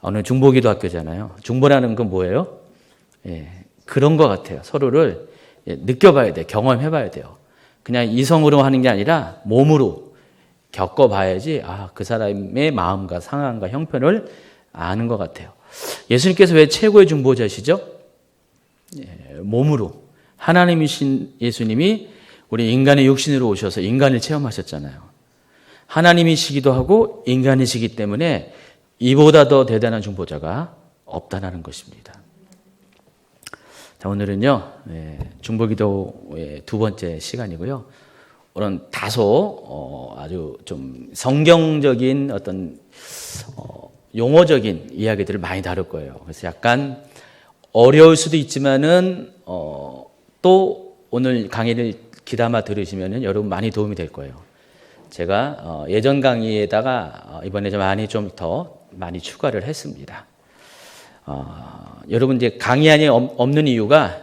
오늘 중보기도학교잖아요. 중보라는 건 뭐예요? 예, 그런 것 같아요. 서로를 느껴봐야 돼요. 경험해봐야 돼요. 그냥 이성으로 하는 게 아니라 몸으로 겪어봐야지 그 사람의 마음과 상황과 형편을 아는 것 같아요. 예수님께서 왜 최고의 중보자시죠? 몸으로. 하나님이신 예수님이 우리 인간의 육신으로 오셔서 인간을 체험하셨잖아요. 하나님이시기도 하고 인간이시기 때문에 이보다 더 대단한 중보자가 없다는 것입니다. 자, 오늘은요, 중보기도의 두 번째 시간이고요. 오늘 다소 아주 좀 성경적인 어떤 용어적인 이야기들을 많이 다룰 거예요. 그래서 약간 어려울 수도 있지만은 또 오늘 강의를 귀담아 들으시면은 여러분 많이 도움이 될 거예요. 제가 예전 강의에다가 이번에 좀 더 많이 추가를 했습니다. 여러분 이제 강의안이 없는 이유가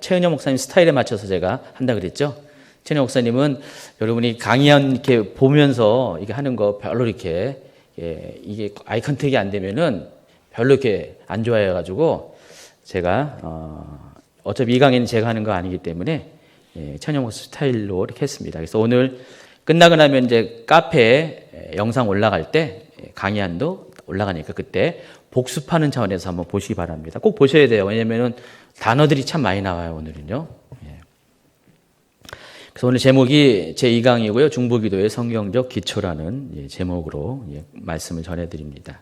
최은영 목사님 스타일에 맞춰서 제가 한다 그랬죠. 최은영 목사님은 여러분이 강의안 이렇게 보면서 이게 하는 거 별로 이렇게 이게 아이 컨택이 안 되면은 별로 이렇게 안 좋아해가지고 제가 어차피 이 강의는 제가 하는 거 아니기 때문에 최은영 목사 스타일로 이렇게 했습니다. 그래서 오늘 끝나고 나면 이제 카페에 영상 올라갈 때 강의안도 올라가니까 그때 복습하는 차원에서 한번 보시기 바랍니다. 꼭 보셔야 돼요. 왜냐면은 단어들이 참 많이 나와요, 오늘은요. 그래서 오늘 제목이 제2강이고요. 중보기도의 성경적 기초라는 제목으로 말씀을 전해드립니다.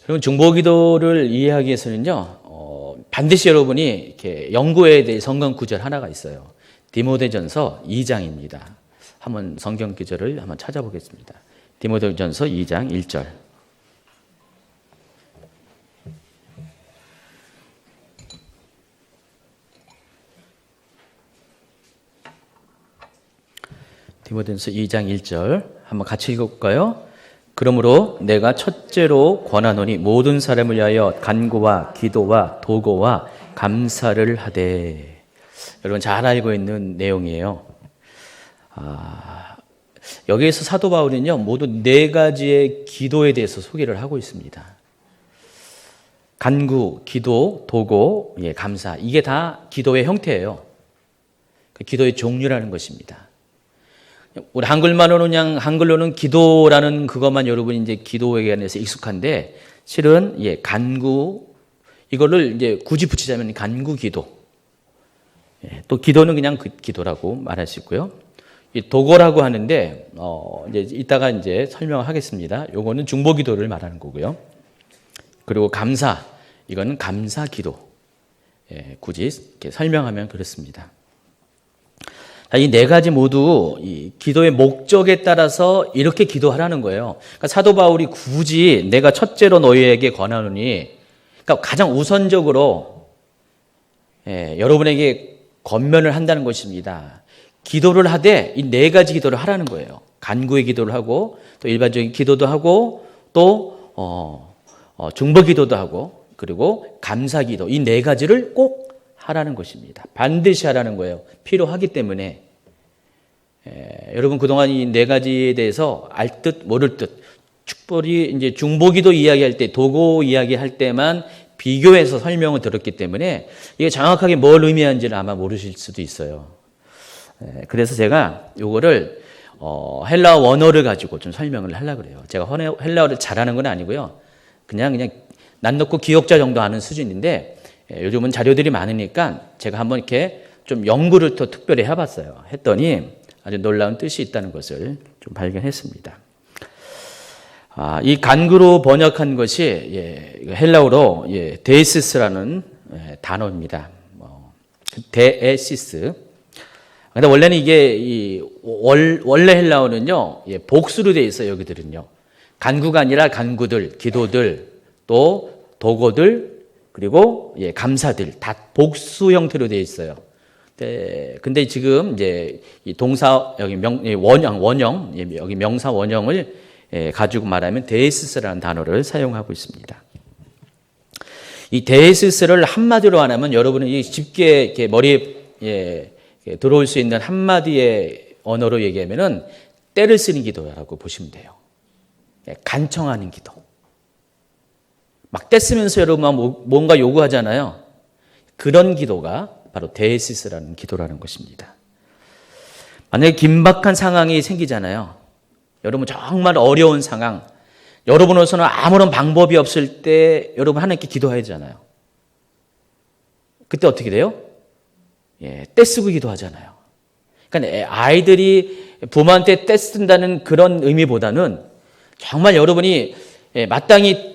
여러분, 중보기도를 이해하기 위해서는요, 반드시 여러분이 이렇게 연구해야 될 성경 구절 하나가 있어요. 디모데전서 2장입니다. 한번 성경 구절을 한번 찾아보겠습니다. 디모데전서 2장 1절. 디모데전서 2장 1절 한번 같이 읽어볼까요? 그러므로 내가 첫째로 권하노니 모든 사람을 위하여 간구와 기도와 도고와 감사를 하되. 여러분 잘 알고 있는 내용이에요. 여기에서 사도 바울은요 모두 네 가지의 기도에 대해서 소개를 하고 있습니다. 간구, 기도, 도고, 감사, 이게 다 기도의 형태예요. 기도의 종류라는 것입니다. 우리 한글로는 기도라는 그것만 여러분이 이제 기도에 관해서 익숙한데, 실은 간구, 이거를 이제 굳이 붙이자면 간구 기도. 또 기도는 그냥 기도라고 말할 수 있고요. 이 도고라고 하는데, 이제 이따가 이제 설명하겠습니다. 요거는 중보 기도를 말하는 거고요. 그리고 감사, 이거는 감사 기도. 굳이 이렇게 설명하면 그렇습니다. 이 네 가지 모두 이 기도의 목적에 따라서 이렇게 기도하라는 거예요. 그러니까 사도 바울이 굳이 내가 첫째로 너희에게 권하노니, 그러니까 가장 우선적으로 여러분에게 권면을 한다는 것입니다. 기도를 하되 이 네 가지 기도를 하라는 거예요. 간구의 기도를 하고, 또 일반적인 기도도 하고, 또 중보 기도도 하고, 그리고 감사 기도, 이 네 가지를 꼭 하라는 것입니다. 반드시 하라는 거예요. 필요하기 때문에. 여러분 그동안 이 네 가지에 대해서 알 듯 모를 듯, 축복이 이제 중보기도 이야기할 때, 도고 이야기할 때만 비교해서 설명을 들었기 때문에 이게 정확하게 뭘 의미하는지를 아마 모르실 수도 있어요. 그래서 제가 요거를 헬라어 원어를 가지고 좀 설명을 하려고 그래요. 제가 헬라어를 잘하는 건 아니고요. 그냥 난 넣고 기억자 정도 아는 수준인데, 요즘은 자료들이 많으니까 제가 한번 이렇게 좀 연구를 더 특별히 해봤어요. 했더니 아주 놀라운 뜻이 있다는 것을 좀 발견했습니다. 이 간구로 번역한 것이 헬라어로 데이시스라는 단어입니다. 데에시스. 근데 원래는 이게 원래 헬라어는요 복수로 되어 있어요. 여기들은요 간구가 아니라 간구들, 기도들, 또 도고들, 그리고 감사들 다 복수 형태로 되어 있어요. 근데 지금 이제 이 동사 여기 원형 여기 명사 원형을 가지고 말하면 데이시스라는 단어를 사용하고 있습니다. 이 데이시스를 한마디로 안 하면 여러분이 쉽게 이렇게 머리에 들어올 수 있는 한마디의 언어로 얘기하면은 때를 쓰는 기도라고 보시면 돼요. 간청하는 기도. 막 떼쓰면서 여러분 뭔가 요구하잖아요. 그런 기도가 바로 데이시스라는 기도라는 것입니다. 만약에 긴박한 상황이 생기잖아요. 여러분 정말 어려운 상황, 여러분으로서는 아무런 방법이 없을 때 여러분 하나님께 기도해야 되잖아요. 그때 어떻게 돼요? 떼쓰고 기도하잖아요. 그러니까 아이들이 부모한테 떼쓴다는 그런 의미보다는 정말 여러분이 마땅히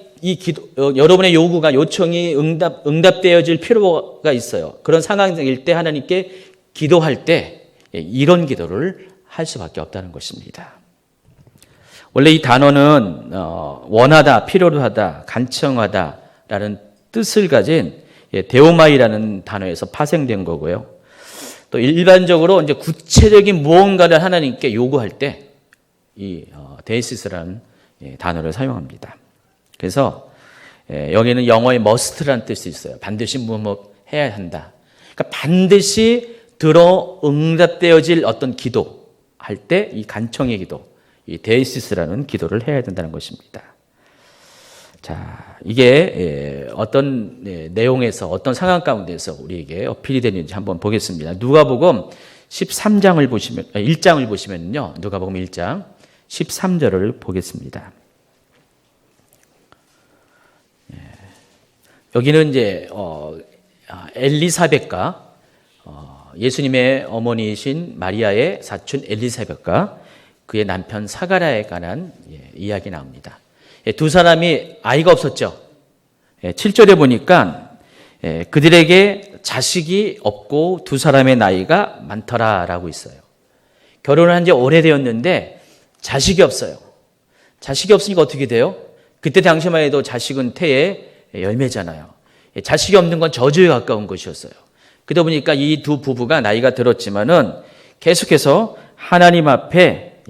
여러분의 요청이 응답되어질 필요가 있어요. 그런 상황일 때 하나님께 기도할 때 이런 기도를 할 수밖에 없다는 것입니다. 원래 이 단어는 원하다, 필요로 하다, 간청하다라는 뜻을 가진 데오마이라는 단어에서 파생된 거고요. 또 일반적으로 이제 구체적인 무언가를 하나님께 요구할 때 이 데이시스라는 단어를 사용합니다. 그래서 여기는 영어의 must라는 뜻이 있어요. 반드시 무엇 해야 한다. 그러니까 반드시 들어 응답되어질 어떤 기도 할 때 이 간청의 기도, 이 데이시스라는 기도를 해야 된다는 것입니다. 자, 이게 어떤 내용에서 어떤 상황 가운데서 우리에게 어필이 되는지 한번 보겠습니다. 누가복음 13장을 보시면 1장을 보시면요. 누가복음 1장 13절을 보겠습니다. 여기는 이제 엘리사벳과 예수님의 어머니이신 마리아의 사촌 엘리사벳과 그의 남편 사가랴에 관한 이야기 나옵니다. 두 사람이 아이가 없었죠. 7절에 보니까 그들에게 자식이 없고 두 사람의 나이가 많더라라고 있어요. 결혼을 한 지 오래되었는데 자식이 없어요. 자식이 없으니까 어떻게 돼요? 그때 당시만 해도 자식은 태의 열매잖아요. 자식이 없는 건 저주에 가까운 것이었어요. 그러다 보니까 이 두 부부가 나이가 들었지만은 계속해서 하나님 앞에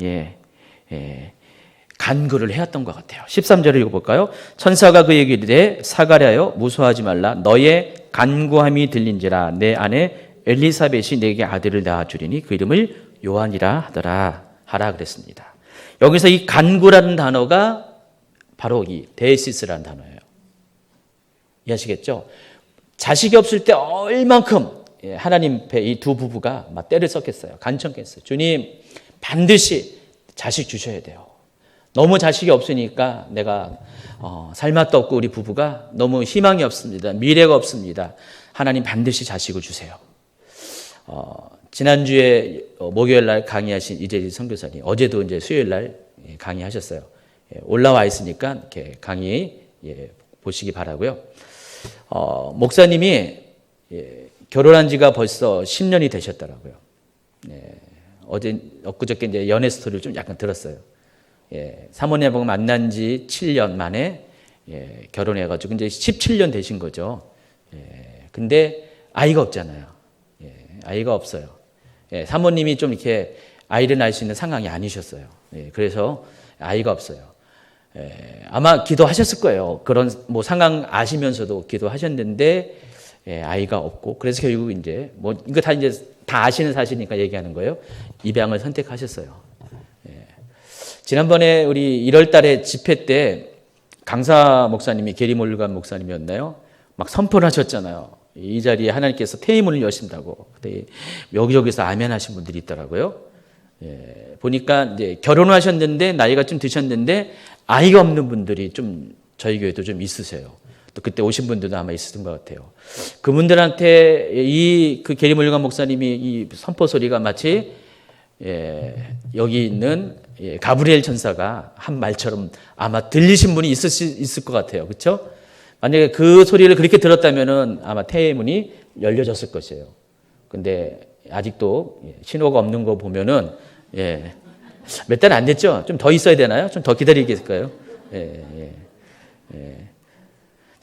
간구를 해왔던 것 같아요. 13절을 읽어볼까요? 천사가 그에게 이르되 사가랴여 무서워하지 말라. 너의 간구함이 들린지라. 내 아내 엘리사벳이 내게 아들을 낳아주리니 그 이름을 요한이라 하라 그랬습니다. 여기서 이 간구라는 단어가 바로 이 데이시스라는 단어예요. 이해하시겠죠? 자식이 없을 때 얼만큼 하나님 앞에 이 두 부부가 막 떼를 썼겠어요. 간청했어요. 주님 반드시 자식 주셔야 돼요. 너무 자식이 없으니까 내가 살맛도 없고 우리 부부가 너무 희망이 없습니다. 미래가 없습니다. 하나님 반드시 자식을 주세요. 지난주에 목요일 날 강의하신 이재지 선교사님 어제도 이제 수요일 날 강의하셨어요. 올라와 있으니까 이렇게 강의 보시기 바라고요. 목사님이 결혼한 지가 벌써 10년이 되셨더라고요. 엊그저께 이제 연애 스토리를 좀 약간 들었어요. 사모님하고 만난 지 7년 만에 결혼해가지고 이제 17년 되신 거죠. 근데 아이가 없잖아요. 아이가 없어요. 사모님이 좀 이렇게 아이를 낳을 수 있는 상황이 아니셨어요. 그래서 아이가 없어요. 아마 기도하셨을 거예요. 그런 뭐 상황 아시면서도 기도하셨는데 아이가 없고 그래서 결국 이제 뭐 이거 다 이제 다 아시는 사실이니까 얘기하는 거예요. 입양을 선택하셨어요. 지난번에 우리 1월 달에 집회 때 강사 목사님이 게리몰간 목사님이었나요? 막 선포를 하셨잖아요. 이 자리에 하나님께서 태의문을 여신다고. 근데 여기저기서 아멘 하신 분들이 있더라고요. 보니까 이제 결혼을 하셨는데 나이가 좀 드셨는데 아이가 없는 분들이 좀 저희 교회도 좀 있으세요. 또 그때 오신 분들도 아마 있었던 것 같아요. 그분들한테 그 게리몰간 목사님이 이 선포 소리가 마치 여기 있는 가브리엘 천사가 한 말처럼 아마 들리신 분이 있을 것 같아요. 그렇죠? 만약에 그 소리를 그렇게 들었다면은 아마 태의 문이 열려졌을 것이에요. 근데 아직도 신호가 없는 거 보면은 몇 달 안 됐죠? 좀 더 있어야 되나요? 좀 더 기다리겠을까요?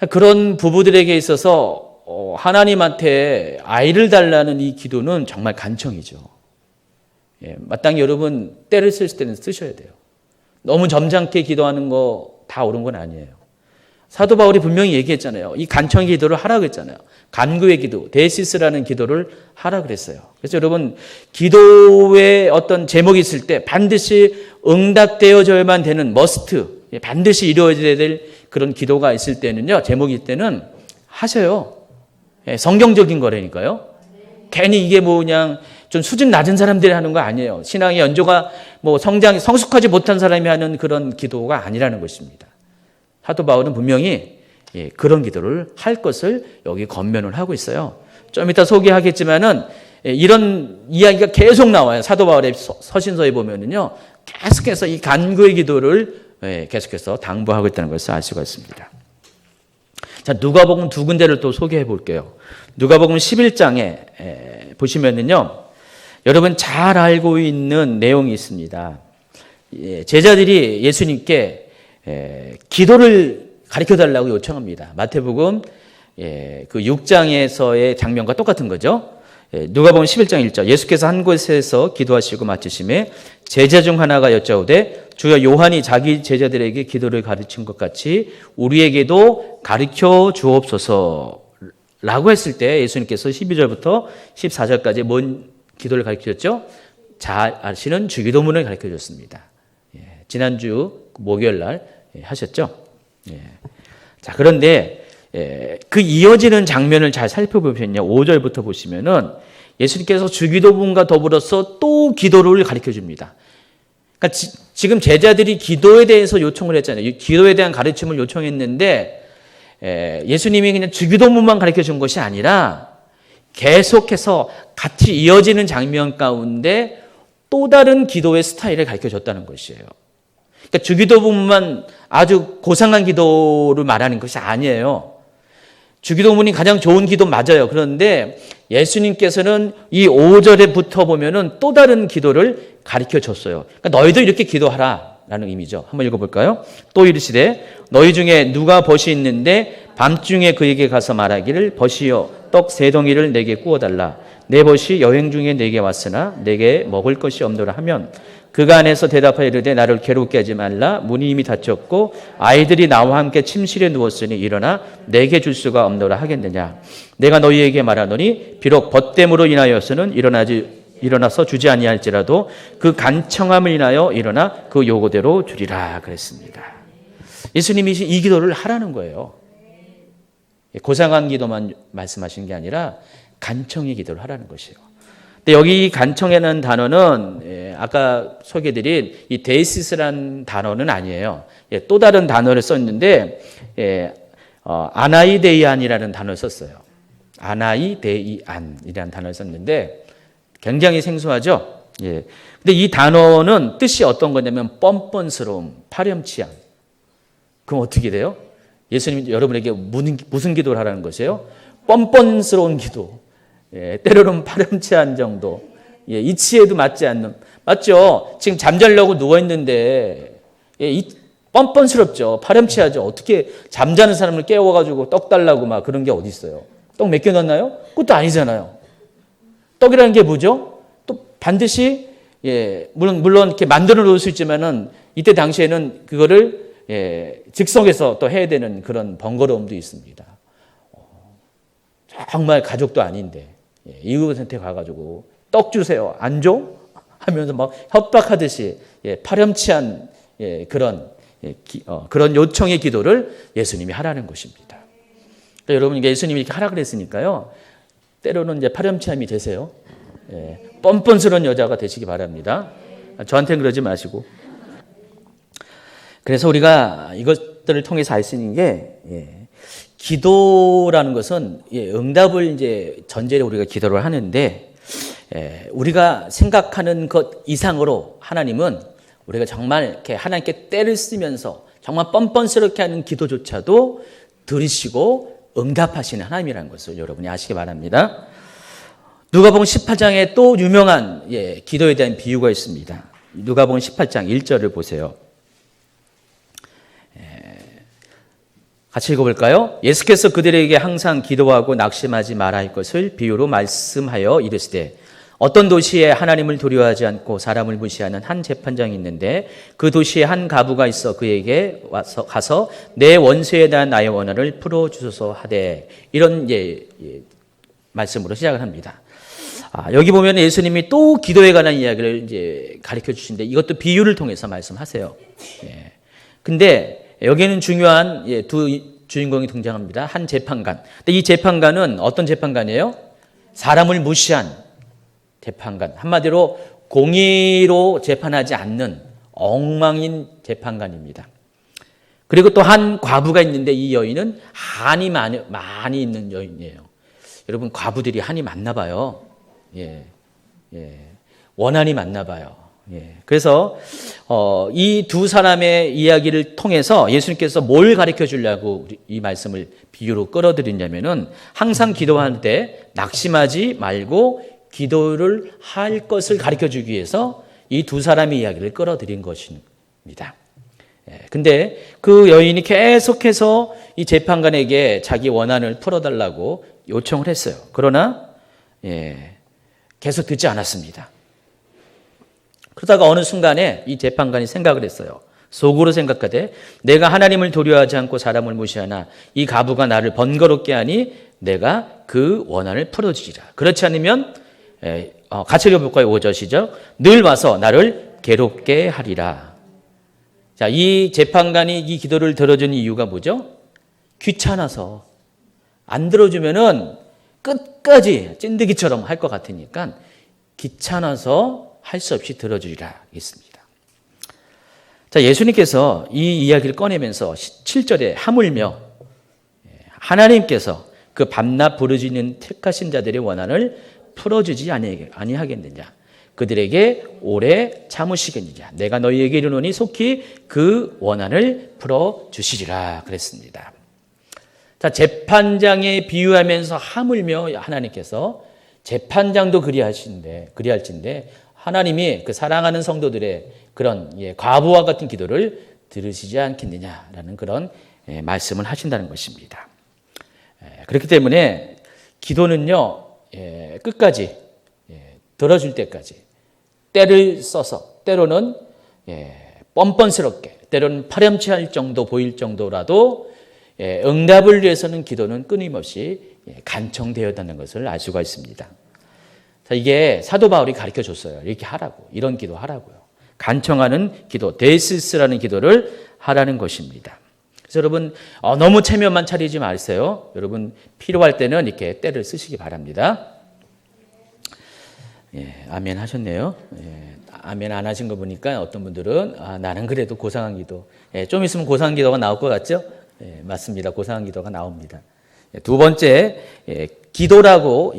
그런 부부들에게 있어서 하나님한테 아이를 달라는 이 기도는 정말 간청이죠. 마땅히 여러분 때를 쓸 때는 쓰셔야 돼요. 너무 점잖게 기도하는 거 다 옳은 건 아니에요. 사도 바울이 분명히 얘기했잖아요. 이 간청의 기도를 하라고 했잖아요. 간구의 기도, 데이시스라는 기도를 하라고 그랬어요. 그래서 여러분 기도에 어떤 제목이 있을 때 반드시 응답되어져야만 되는 머스트, 반드시 이루어져야 될 그런 기도가 있을 때는요, 제목일 때는 하세요. 예, 성경적인 거라니까요. 괜히 이게 뭐 그냥 좀 수준 낮은 사람들이 하는 거 아니에요. 신앙의 연조가 뭐 성숙하지 못한 사람이 하는 그런 기도가 아니라는 것입니다. 사도 바울은 분명히 그런 기도를 할 것을 여기 권면을 하고 있어요. 좀 이따 소개하겠지만은 이런 이야기가 계속 나와요. 사도 바울의 서신서에 보면은요, 계속해서 이 간구의 기도를 계속해서 당부하고 있다는 것을 알 수가 있습니다. 자, 누가복음 두 군데를 또 소개해 볼게요. 누가복음 11장에 보시면은요, 여러분 잘 알고 있는 내용이 있습니다. 제자들이 예수님께 기도를 가르쳐 달라고 요청합니다. 마태복음 그 6장에서의 장면과 똑같은 거죠. 누가복음 11장 1절, 예수께서 한 곳에서 기도하시고 마치심에 제자 중 하나가 여짜오되 주여 요한이 자기 제자들에게 기도를 가르친 것 같이 우리에게도 가르쳐 주옵소서 라고 했을 때 예수님께서 12절부터 14절까지 뭔 기도를 가르치셨죠? 잘 아시는 주기도문을 가르쳐 줬습니다. 지난주 목요일 날 하셨죠? 자, 그런데 그 이어지는 장면을 잘 살펴보면요, 5절부터 보시면은 예수님께서 주기도문과 더불어서 또 기도를 가르쳐 줍니다. 그러니까 지금 제자들이 기도에 대해서 요청을 했잖아요. 기도에 대한 가르침을 요청했는데 예수님이 그냥 주기도문만 가르쳐 준 것이 아니라 계속해서 같이 이어지는 장면 가운데 또 다른 기도의 스타일을 가르쳐 줬다는 것이에요. 그러니까 주기도문만 아주 고상한 기도를 말하는 것이 아니에요. 주기도문이 가장 좋은 기도 맞아요. 그런데 예수님께서는 이 5절에부터 보면은 또 다른 기도를 가르쳐 줬어요. 그러니까 너희도 이렇게 기도하라라는 의미죠. 한번 읽어볼까요? 또 이르시되 너희 중에 누가 벗이 있는데 밤중에 그에게 가서 말하기를 벗이여 떡 3덩이를 내게 구워달라. 내 벗이 여행 중에 내게 왔으나 내게 먹을 것이 없노라 하면 그가 안에서 대답하여 이르되 나를 괴롭게 하지 말라. 문이 이미 닫혔고 아이들이 나와 함께 침실에 누웠으니 일어나 내게 줄 수가 없노라 하겠느냐. 내가 너희에게 말하노니 비록 벗됨으로 인하여서는 일어나서 주지 아니할지라도 그 간청함을 인하여 일어나 그 요구대로 주리라 그랬습니다. 예수님이 이 기도를 하라는 거예요. 고상한 기도만 말씀하신 게 아니라 간청의 기도를 하라는 것이에요. 근데 여기 간청이라는 단어는 아까 소개드린 이 데이시스라는 단어는 아니에요. 또 다른 단어를 썼는데 아나이데이안이라는 단어를 썼어요. 아나이데이안이라는 단어를 썼는데 굉장히 생소하죠. 근데 이 단어는 뜻이 어떤 거냐면 뻔뻔스러움, 파렴치함. 그럼 어떻게 돼요? 예수님 여러분에게 무슨 기도를 하라는 것이에요? 뻔뻔스러운 기도. 때로는 파렴치한 정도. 이치에도 맞지 않는. 맞죠? 지금 잠자려고 누워있는데 뻔뻔스럽죠. 파렴치하죠. 어떻게 잠자는 사람을 깨워가지고 떡 달라고 막 그런 게 어디 있어요? 떡 몇 개 넣었나요? 그것도 아니잖아요. 떡이라는 게 뭐죠? 또 반드시 물론 이렇게 만들어 놓을 수 있지만은 이때 당시에는 그거를 즉석에서 또 해야 되는 그런 번거로움도 있습니다. 정말 가족도 아닌데 이웃한테 가가지고 떡 주세요. 안 줘? 하면서 막 협박하듯이 파렴치한 그런 요청의 기도를 예수님이 하라는 것입니다. 그러니까 여러분 예수님이 이렇게 하라 그랬으니까요. 때로는 이제 파렴치함이 되세요. 뻔뻔스러운 여자가 되시기 바랍니다. 저한테는 그러지 마시고. 그래서 우리가 이것들을 통해서 알 수 있는 게 기도라는 것은 응답을 이제 전제로 우리가 기도를 하는데 우리가 생각하는 것 이상으로 하나님은 우리가 정말 이렇게 하나님께 때를 쓰면서 정말 뻔뻔스럽게 하는 기도조차도 들으시고 응답하시는 하나님이라는 것을 여러분이 아시기 바랍니다. 누가복음 18장에 또 유명한 기도에 대한 비유가 있습니다. 누가복음 18장 1절을 보세요. 같이 읽어볼까요? 예수께서 그들에게 항상 기도하고 낙심하지 말아 할 것을 비유로 말씀하여 이르시되 어떤 도시에 하나님을 두려워하지 않고 사람을 무시하는 한 재판장이 있는데 그 도시에 한 가부가 있어 그에게 가서 내 원수에 대한 나의 원한을 풀어주소서 하되 이런 말씀으로 시작을 합니다. 여기 보면 예수님이 또 기도에 관한 이야기를 이제 가르쳐 주시는데 이것도 비유를 통해서 말씀하세요. 근데 여기에는 중요한 두 주인공이 등장합니다. 한 재판관. 근데 이 재판관은 어떤 재판관이에요? 사람을 무시한 재판관. 한마디로 공의로 재판하지 않는 엉망인 재판관입니다. 그리고 또 한 과부가 있는데 이 여인은 한이 많이 있는 여인이에요. 여러분, 과부들이 한이 많나 봐요. 원한이 많나 봐요. 그래서 이 두 사람의 이야기를 통해서 예수님께서 뭘 가르쳐 주려고 이 말씀을 비유로 끌어들이냐면은 항상 기도할 때 낙심하지 말고 기도를 할 것을 가르쳐 주기 위해서 이 두 사람의 이야기를 끌어들인 것입니다. 근데 그 여인이 계속해서 이 재판관에게 자기 원한을 풀어달라고 요청을 했어요. 그러나 계속 듣지 않았습니다. 그러다가 어느 순간에 이 재판관이 생각을 했어요. 속으로 생각하되 내가 하나님을 도려하지 않고 사람을 무시하나 이 과부가 나를 번거롭게 하니 내가 그 원한을 풀어주리라. 그렇지 않으면 같이 읽어볼까요? 5절이죠. 늘 와서 나를 괴롭게 하리라. 자, 이 재판관이 이 기도를 들어준 이유가 뭐죠? 귀찮아서. 안 들어주면은 끝까지 찐득이처럼 할 것 같으니까 귀찮아서 할 수 없이 들어주리라 했습니다. 자, 예수님께서 이 이야기를 꺼내면서 7절에 하물며 하나님께서 그 밤낮 부르짖는 택하신 자들의 원한을 풀어주지 아니하겠느냐. 그들에게 오래 참으시겠느냐. 내가 너희에게 이르노니 속히 그 원한을 풀어주시리라 그랬습니다. 자, 재판장에 비유하면서 하물며 하나님께서 재판장도 그리할진데 하나님이 그 사랑하는 성도들의 그런 과부와 같은 기도를 들으시지 않겠느냐라는 그런 말씀을 하신다는 것입니다. 그렇기 때문에 기도는요, 끝까지 들어줄 때까지 때를 써서 때로는 뻔뻔스럽게 때로는 파렴치할 정도 보일 정도라도 응답을 위해서는 기도는 끊임없이 간청되었다는 것을 알 수가 있습니다. 자, 이게 사도 바울이 가르쳐 줬어요. 이렇게 하라고. 이런 기도 하라고요. 간청하는 기도, 데이시스라는 기도를 하라는 것입니다. 그래서 여러분 너무 체면만 차리지 마세요. 여러분 필요할 때는 이렇게 때를 쓰시기 바랍니다. 아멘 하셨네요. 아멘 안 하신 거 보니까 어떤 분들은 나는 그래도 고상한 기도. 좀 있으면 고상한 기도가 나올 것 같죠? 맞습니다. 고상한 기도가 나옵니다. 두 번째, 기도라고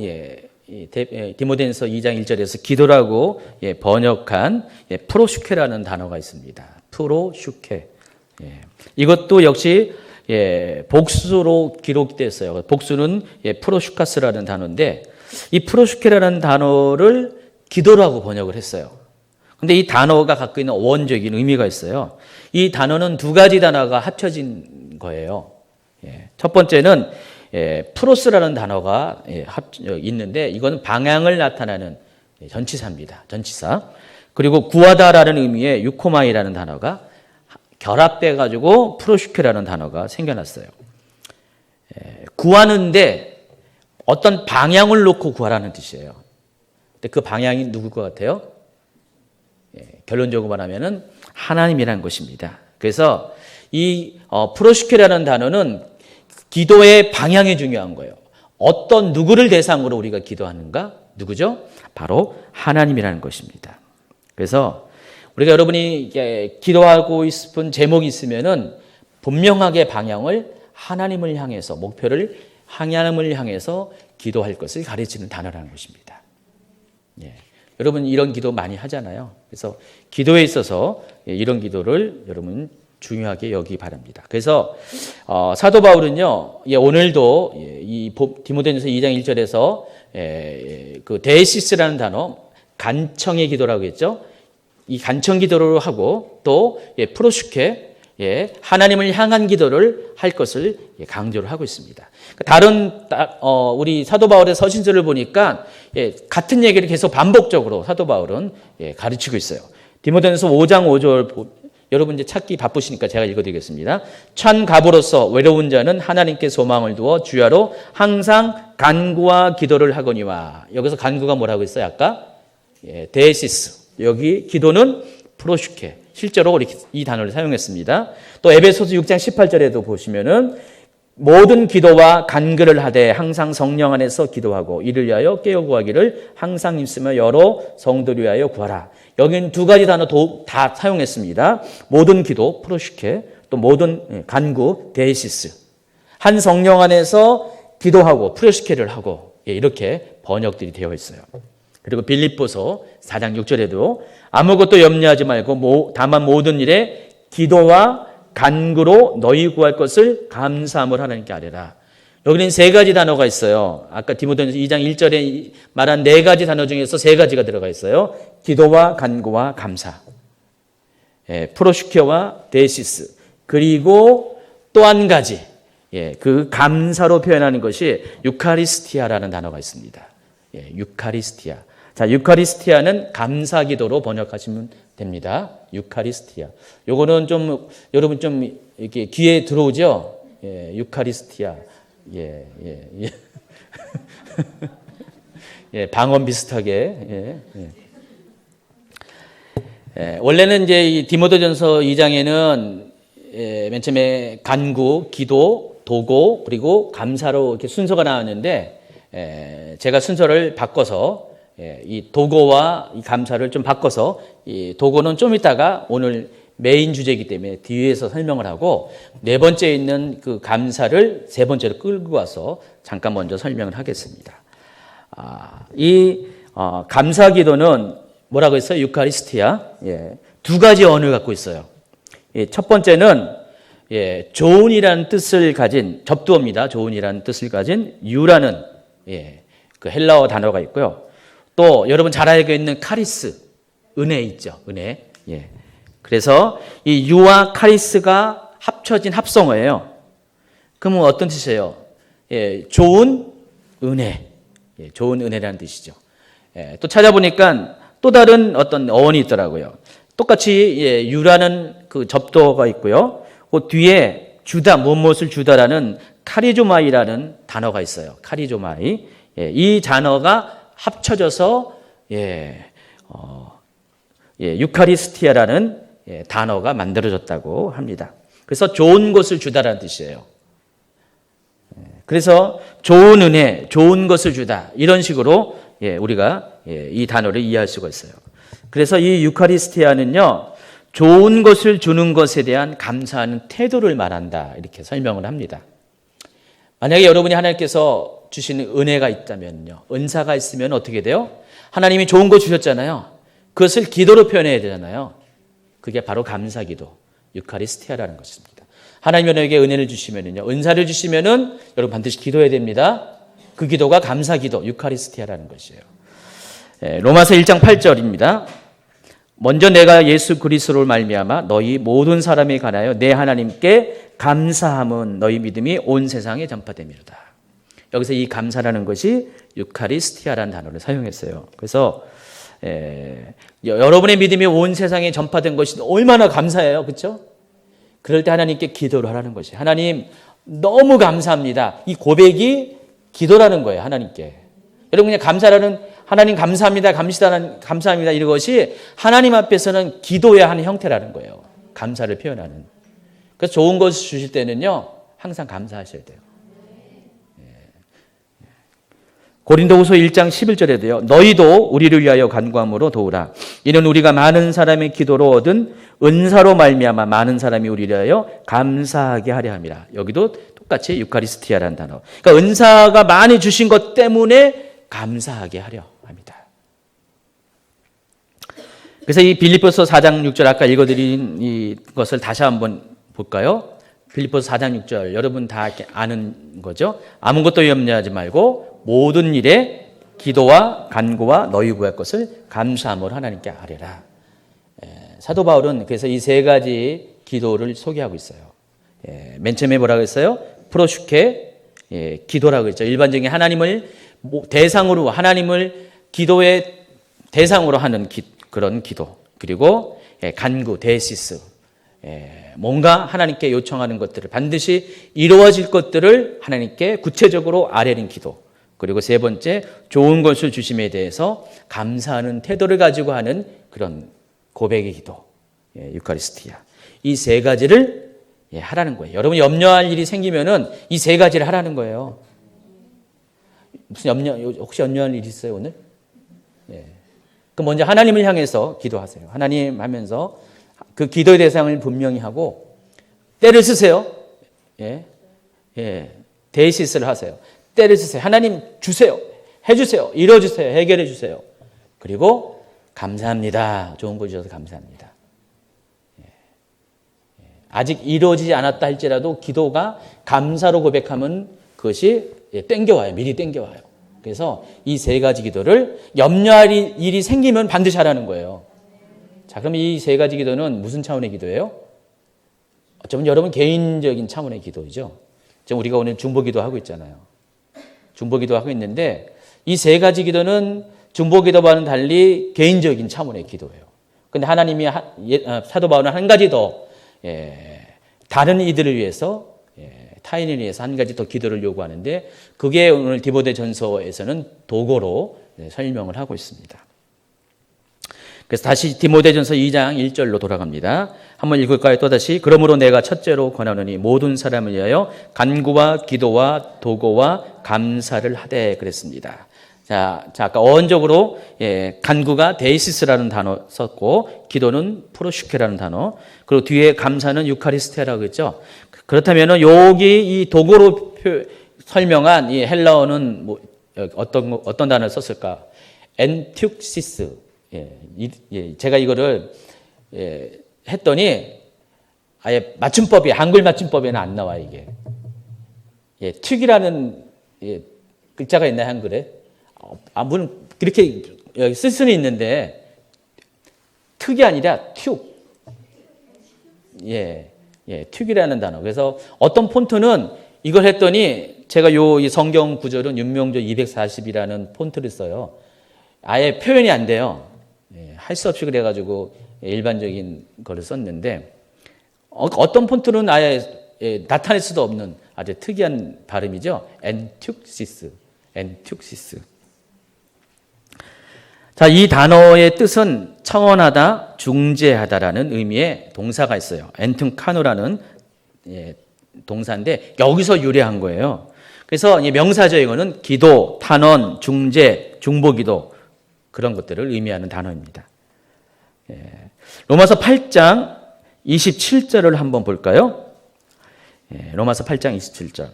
디모데전서 2장 1절에서 기도라고 번역한 프로슈케라는 단어가 있습니다. 프로슈케. 이것도 역시 복수로 기록됐어요. 복수는 프로슈카스라는 단어인데 이 프로슈케라는 단어를 기도라고 번역을 했어요. 근데 이 단어가 갖고 있는 원적인 의미가 있어요. 이 단어는 두 가지 단어가 합쳐진 거예요. 첫 번째는 프로스라는 단어가 있는데 이거는 방향을 나타내는 전치사입니다. 전치사. 그리고 구하다라는 의미의 유코마이라는 단어가 결합돼 가지고 프로슈케라는 단어가 생겨났어요. 구하는데 어떤 방향을 놓고 구하라는 뜻이에요. 근데 그 방향이 누굴 것 같아요? 결론적으로 말하면은 하나님이라는 것입니다. 그래서 이 프로슈케라는 단어는 기도의 방향이 중요한 거예요. 어떤 누구를 대상으로 우리가 기도하는가? 누구죠? 바로 하나님이라는 것입니다. 그래서 우리가 여러분이 기도하고 싶은 제목이 있으면은 분명하게 방향을 하나님을 향해서 목표를 하나님을 향해서 기도할 것을 가르치는 단어라는 것입니다. 여러분 이런 기도 많이 하잖아요. 그래서 기도에 있어서 이런 기도를 여러분 중요하게 여기기 바랍니다. 그래서 사도 바울은요, 오늘도 이 디모데전서 2장 1절에서 그 데시스라는 단어, 간청의 기도라고 했죠. 이 간청 기도를 하고 또 프로슈케, 하나님을 향한 기도를 할 것을 강조를 하고 있습니다. 다른 우리 사도 바울의 서신서를 보니까 같은 얘기를 계속 반복적으로 사도 바울은 가르치고 있어요. 디모데전서 5장 5절 여러분 이제 찾기 바쁘시니까 제가 읽어드리겠습니다. 천 갑으로서 외로운 자는 하나님께 소망을 두어 주야로 항상 간구와 기도를 하거니와. 여기서 간구가 뭐라고 했어요? 아까 데시스. 여기 기도는 프로슈케. 실제로 이 단어를 사용했습니다. 또 에베소서 6장 18절에도 보시면은 모든 기도와 간구를 하되 항상 성령 안에서 기도하고 이를 위하여 깨어 구하기를 항상 힘쓰며 여러 성도를 위하여 구하라. 여기는 두 가지 단어 다 사용했습니다. 모든 기도, 프로시케, 또 모든 간구, 데이시스. 한 성령 안에서 기도하고 프로시케를 하고 이렇게 번역들이 되어 있어요. 그리고 빌립보서 4장 6절에도 아무것도 염려하지 말고 다만 모든 일에 기도와 간구로 너희 구할 것을 감사함을 하나님께 아뢰라. 여기는 세 가지 단어가 있어요. 아까 디모데전서 2장 1절에 말한 네 가지 단어 중에서 세 가지가 들어가 있어요. 기도와 간구와 감사, 프로슈케와 데시스, 그리고 또 한 가지, 그 감사로 표현하는 것이 유카리스티아라는 단어가 있습니다. 유카리스티아. 자, 유카리스티아는 감사기도로 번역하시면 됩니다. 유카리스티아. 요거는 좀 여러분 좀 이렇게 귀에 들어오죠? 유카리스티아. 방언 비슷하게. 원래는 이제 이 디모데전서 2장에는 맨 처음에 간구, 기도, 도고, 그리고 감사로 이렇게 순서가 나왔는데 제가 순서를 바꿔서 이 도고와 이 감사를 좀 바꿔서 이 도고는 좀 이따가 오늘 메인 주제이기 때문에 뒤에서 설명을 하고 네 번째에 있는 그 감사를 세 번째로 끌고 와서 잠깐 먼저 설명을 하겠습니다. 감사 기도는 뭐라고 했어요? 유카리스티아. 두 가지 언어를 갖고 있어요. 첫 번째는 좋은이라는 뜻을 가진 접두어입니다. 좋은이라는 뜻을 가진 유라는 그 헬라어 단어가 있고요. 또 여러분 잘 알고 있는 카리스, 은혜 있죠. 은혜. 그래서 이 유와 카리스가 합쳐진 합성어예요. 그러면 어떤 뜻이에요? 좋은 은혜. 좋은 은혜라는 뜻이죠. 또 찾아보니까 또 다른 어떤 어원이 있더라고요. 똑같이 유라는 그 접두어가 있고요. 그 뒤에 주다, 무엇을 주다라는 카리조마이라는 단어가 있어요. 카리조마이. 이 단어가 합쳐져서 유카리스티아라는 단어가 만들어졌다고 합니다. 그래서 좋은 것을 주다라는 뜻이에요. 그래서 좋은 은혜, 좋은 것을 주다 이런 식으로 우리가 이 단어를 이해할 수가 있어요. 그래서 이 유카리스티아는요, 좋은 것을 주는 것에 대한 감사하는 태도를 말한다 이렇게 설명을 합니다. 만약에 여러분이 하나님께서 주시는 은혜가 있다면요, 은사가 있으면 어떻게 돼요? 하나님이 좋은 거 주셨잖아요. 그것을 기도로 표현해야 되잖아요. 그게 바로 감사기도, 유카리스티아라는 것입니다. 하나님이 너에게 은혜를 주시면은요, 은사를 주시면은 여러분 반드시 기도해야 됩니다. 그 기도가 감사기도, 유카리스티아라는 것이에요. 로마서 1장 8절입니다. 먼저 내가 예수 그리스도를 말미암아 너희 모든 사람에 관하여 내 하나님께 감사함은 너희 믿음이 온 세상에 전파됨이로다. 여기서 이 감사라는 것이 유카리스티아라는 단어를 사용했어요. 그래서 여러분의 믿음이 온 세상에 전파된 것이 얼마나 감사해요. 그렇죠? 그럴 때 하나님께 기도를 하라는 것이에요. 하나님 너무 감사합니다. 이 고백이 기도라는 거예요. 하나님께. 여러분 그냥 감사라는 하나님 감사합니다. 감사합니다. 이런 것이 하나님 앞에서는 기도의 한 형태라는 거예요. 감사를 표현하는. 그래서 좋은 것을 주실 때는요, 항상 감사하셔야 돼요. 고린도후서 1장 11절에도요. 너희도 우리를 위하여 간구함으로 도우라. 이는 우리가 많은 사람의 기도로 얻은 은사로 말미암아 많은 사람이 우리를 위하여 감사하게 하려 함이라. 여기도 똑같이 유카리스티아라는 단어. 그러니까 은사가 많이 주신 것 때문에 감사하게 하려 합니다. 그래서 이 빌립보서 4장 6절 아까 읽어드린 이것을 다시 한번 볼까요? 빌립보서 4장 6절 여러분 다 아는 거죠? 아무것도 염려하지 말고 모든 일에 기도와 간구와 너희 구할 것을 감사함으로 하나님께 아뢰라. 사도 바울은 그래서 이 세 가지 기도를 소개하고 있어요. 맨 처음에 뭐라고 했어요? 프로슈케 기도라고 했죠. 일반적인 하나님을 대상으로 하나님을 기도의 대상으로 하는 그런 기도. 그리고 간구, 데시스. 뭔가 하나님께 요청하는 것들을 반드시 이루어질 것들을 하나님께 구체적으로 아뢰는 기도. 그리고 세 번째, 좋은 것을 주심에 대해서 감사하는 태도를 가지고 하는 그런 고백의 기도. 유카리스티아. 이 세 가지를 하라는 거예요. 여러분 염려할 일이 생기면은 이 세 가지를 하라는 거예요. 무슨 혹시 염려할 일 있어요, 오늘? 그럼 먼저 하나님을 향해서 기도하세요. 하나님 하면서 그 기도의 대상을 분명히 하고 때를 쓰세요. 데이시스를 하세요. 때를 쓰세요. 하나님 주세요. 해주세요. 이뤄주세요. 해결해 주세요. 그리고 감사합니다. 좋은 거 주셔서 감사합니다. 아직 이루어지지 않았다 할지라도 기도가 감사로 고백하면 그것이 땡겨와요. 미리 땡겨와요. 그래서 이 세 가지 기도를 염려할 일이 생기면 반드시 하라는 거예요. 자, 그럼 이 세 가지 기도는 무슨 차원의 기도예요? 어쩌면 여러분 개인적인 차원의 기도이죠. 지금 우리가 오늘 중보기도 하고 있잖아요. 중보기도 하고 있는데 이 세 가지 기도는 중보기도와는 달리 개인적인 차원의 기도예요. 그런데 하나님이 사도 바울은 한 가지 더 다른 이들을 위해서 타인을 위해서 한 가지 더 기도를 요구하는데 그게 오늘 디모데전서에서는 도고로 설명을 하고 있습니다. 그래서 다시 디모데전서 2장 1절로 돌아갑니다. 한번 읽을까요? 또다시. 그러므로 내가 첫째로 권하노니 모든 사람을 위하여 간구와 기도와 도고와 감사를 하되 그랬습니다. 자, 아까 어원적으로 간구가 데이시스라는 단어 썼고 기도는 프로슈케라는 단어, 그리고 뒤에 감사는 유카리스테라고 했죠. 그렇다면은 여기 이 도고로 설명한 이 헬라어는 뭐 어떤 단어를 썼을까? 엔툭시스. 제가 이거를 했더니 아예 맞춤법이 한글 맞춤법에는 안 나와 이게. 툭이라는 글자가 있나요 한글에? 물론 그렇게 쓸 수는 있는데 툭이 아니라 툭. 툭이라는 단어. 그래서 어떤 폰트는 이걸 했더니 제가 이 성경 구절은 윤명조 240이라는 폰트를 써요. 아예 표현이 안 돼요. 할 수 없이 그래가지고 일반적인 거를 썼는데 어떤 폰트는 아예 나타낼 수도 없는 아주 특이한 발음이죠. 엔툭시스. 자, 이 단어의 뜻은 청원하다, 중재하다라는 의미의 동사가 있어요. 엔퉁카노라는 동사인데 여기서 유래한 거예요. 그래서 이 명사죠. 이거는 기도, 탄원, 중재, 중보기도 그런 것들을 의미하는 단어입니다. 로마서 8장 27절을 한번 볼까요? 로마서 8장 27절.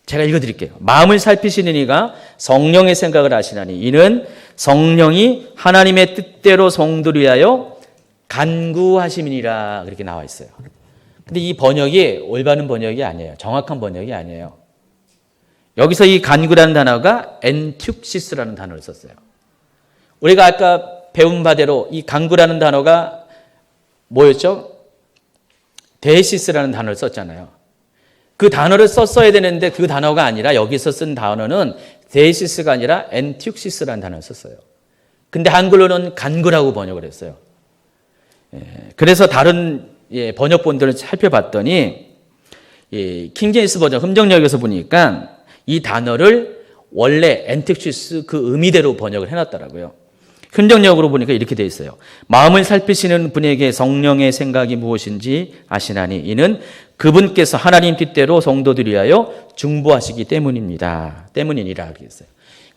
제가 읽어드릴게요. 마음을 살피시는 이가 성령의 생각을 아시나니 이는 성령이 하나님의 뜻대로 성도를 위하여 간구하심이니라 그렇게 나와 있어요. 근데 이 번역이 올바른 번역이 아니에요. 정확한 번역이 아니에요. 여기서 이 간구라는 단어가 엔툭시스라는 단어를 썼어요. 우리가 아까 배운 바대로 이 간구라는 단어가 뭐였죠? 데시스라는 단어를 썼잖아요. 그 단어를 썼어야 되는데 그 단어가 아니라 여기서 쓴 단어는 데시스가 아니라 엔툭시스라는 단어를 썼어요. 근데 한글로는 간구라고 번역을 했어요. 그래서 다른 번역본들을 살펴봤더니 킹제임스 버전 흠정역에서 보니까 이 단어를 원래 엔툭시스 그 의미대로 번역을 해놨더라고요. 흔정역으로 보니까 이렇게 되어 있어요. 마음을 살피시는 분에게 성령의 생각이 무엇인지 아시나니 이는 그분께서 하나님 뜻대로 성도들 위하여 중보하시기 때문입니다. 때문이니라 그랬어요.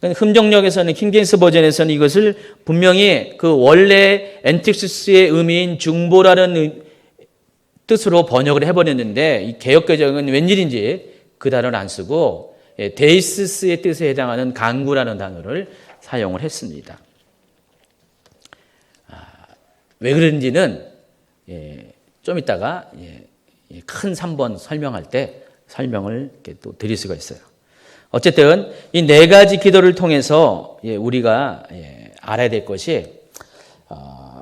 흠정역에서는 킹제임스 버전에서는 이것을 분명히 그 원래 엔틱시스의 의미인 중보라는 뜻으로 번역을 해버렸는데 이 개역개정은 웬일인지 그 단어를 안 쓰고 데이시스의 뜻에 해당하는 간구라는 단어를 사용을 했습니다. 왜 그런지는 좀 이따가 큰 3번 설명할 때 설명을 또 드릴 수가 있어요. 어쨌든 이 네 가지 기도를 통해서 우리가 알아야 될 것이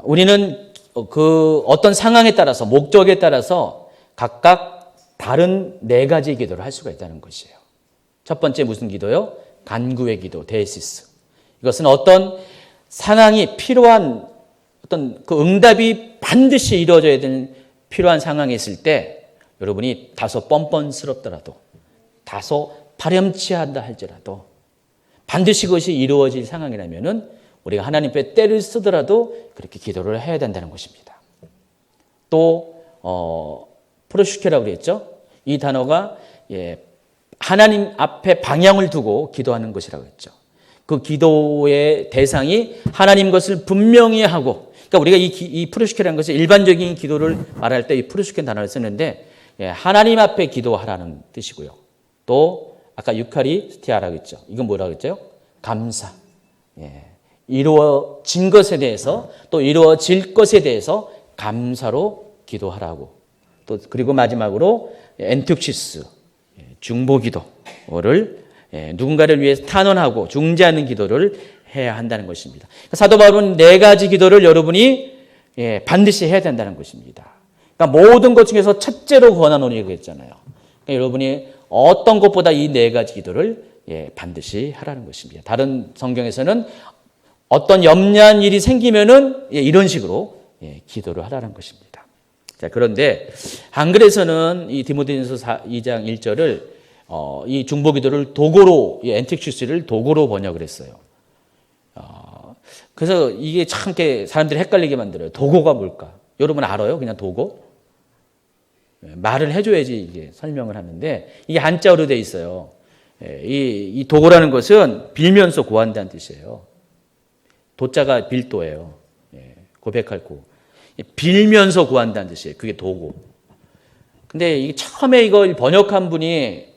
우리는 그 어떤 상황에 따라서 목적에 따라서 각각 다른 네 가지 기도를 할 수가 있다는 것이에요. 첫 번째 무슨 기도요? 간구의 기도, 데이시스. 이것은 어떤 상황이 필요한 어떤 그 응답이 반드시 이루어져야 되는 필요한 상황에 있을 때 여러분이 다소 뻔뻔스럽더라도 다소 파렴치하다 할지라도 반드시 그것이 이루어질 상황이라면은 우리가 하나님 앞에 때를 쓰더라도 그렇게 기도를 해야 된다는 것입니다. 또 프로슈케라고 그랬죠. 이 단어가 하나님 앞에 방향을 두고 기도하는 것이라고 했죠. 그 기도의 대상이 하나님 것을 분명히 하고, 그러니까 우리가 이 프로슈케라는 것은 일반적인 기도를 말할 때 이 프로슈케 단어를 쓰는데 하나님 앞에 기도하라는 뜻이고요. 또 아까 유카리스티아라고 했죠. 이건 뭐라고 했죠? 감사. 이루어진 것에 대해서 또 이루어질 것에 대해서 감사로 기도하라고. 또 그리고 마지막으로 엔툭시스, 중보기도를 누군가를 위해서 탄원하고 중재하는 기도를 해야 한다는 것입니다. 사도 바울은 4가지 기도를 여러분이 반드시 해야 된다는 것입니다. 그러니까 모든 것 중에서 첫째로 권하노니 그랬잖아요. 그러니까 여러분이 어떤 것보다 이 4가지 기도를 반드시 하라는 것입니다. 다른 성경에서는 어떤 염려한 일이 생기면은 이런 식으로 기도를 하라는 것입니다. 자, 그런데 한글에서는 이 디모데전서 2장 1절을 이 중보기도를 도고로, 이 엔틱슈스를 도고로 번역을 했어요. 그래서 이게 참 이렇게 사람들이 헷갈리게 만들어요. 도고가 뭘까? 여러분 알아요? 그냥 도고? 말을 해줘야지 이게 설명을 하는데 이게 한자어로 돼 있어요. 이 도고라는 것은 빌면서 고한다는 뜻이에요. 도자가 빌도예요. 고백할 고. 빌면서 구한다는 뜻이에요. 그게 도고. 근데 이게 처음에 이걸 번역한 분이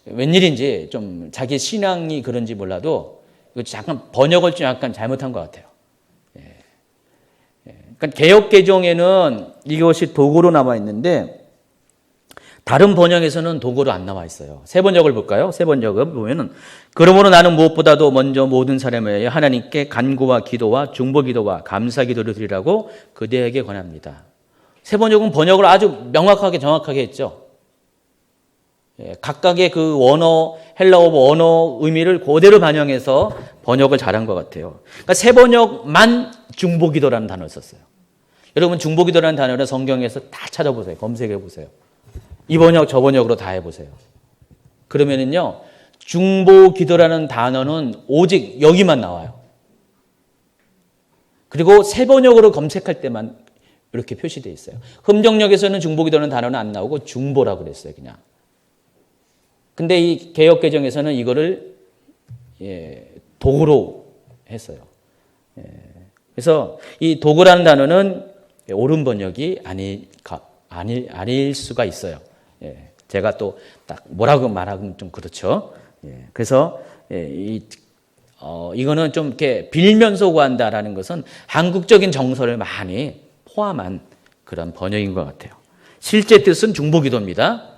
웬일인지 좀 자기 신앙이 그런지 몰라도 이거 잠깐 번역을 좀 약간 잘못한 것 같아요. 그러니까 개역 개정에는 이것이 도고로 나와 있는데 다른 번역에서는 도고로 안 나와 있어요. 새 번역을 볼까요? 새 번역을 보면은 그러므로 나는 무엇보다도 먼저 모든 사람에게 하나님께 간구와 기도와 중보기도와 감사기도를 드리라고 그대에게 권합니다. 새 번역은 번역을 아주 명확하게 정확하게 했죠. 각각의 그 원어, 헬라어 원어 의미를 그대로 반영해서 번역을 잘한 것 같아요. 그러니까 새 번역만 중보기도라는 단어를 썼어요. 여러분 중보기도라는 단어를 성경에서 다 찾아보세요. 검색해 보세요. 이 번역 저 번역으로 다 해보세요. 그러면은요 중보기도라는 단어는 오직 여기만 나와요. 그리고 새 번역으로 검색할 때만 이렇게 표시되어 있어요. 흠정역에서는 중보기도라는 단어는 안 나오고 중보라고 그랬어요. 그냥. 근데 이 개역개정에서는 이거를 도구로 했어요. 그래서 이 도구라는 단어는 옳은 번역이 아닐 수가 있어요. 제가 또 딱 뭐라고 말하면 좀 그렇죠. 그래서 이거는 좀 이렇게 빌면서 구한다라는 것은 한국적인 정서를 많이 포함한 그런 번역인 것 같아요. 실제 뜻은 중보기도입니다.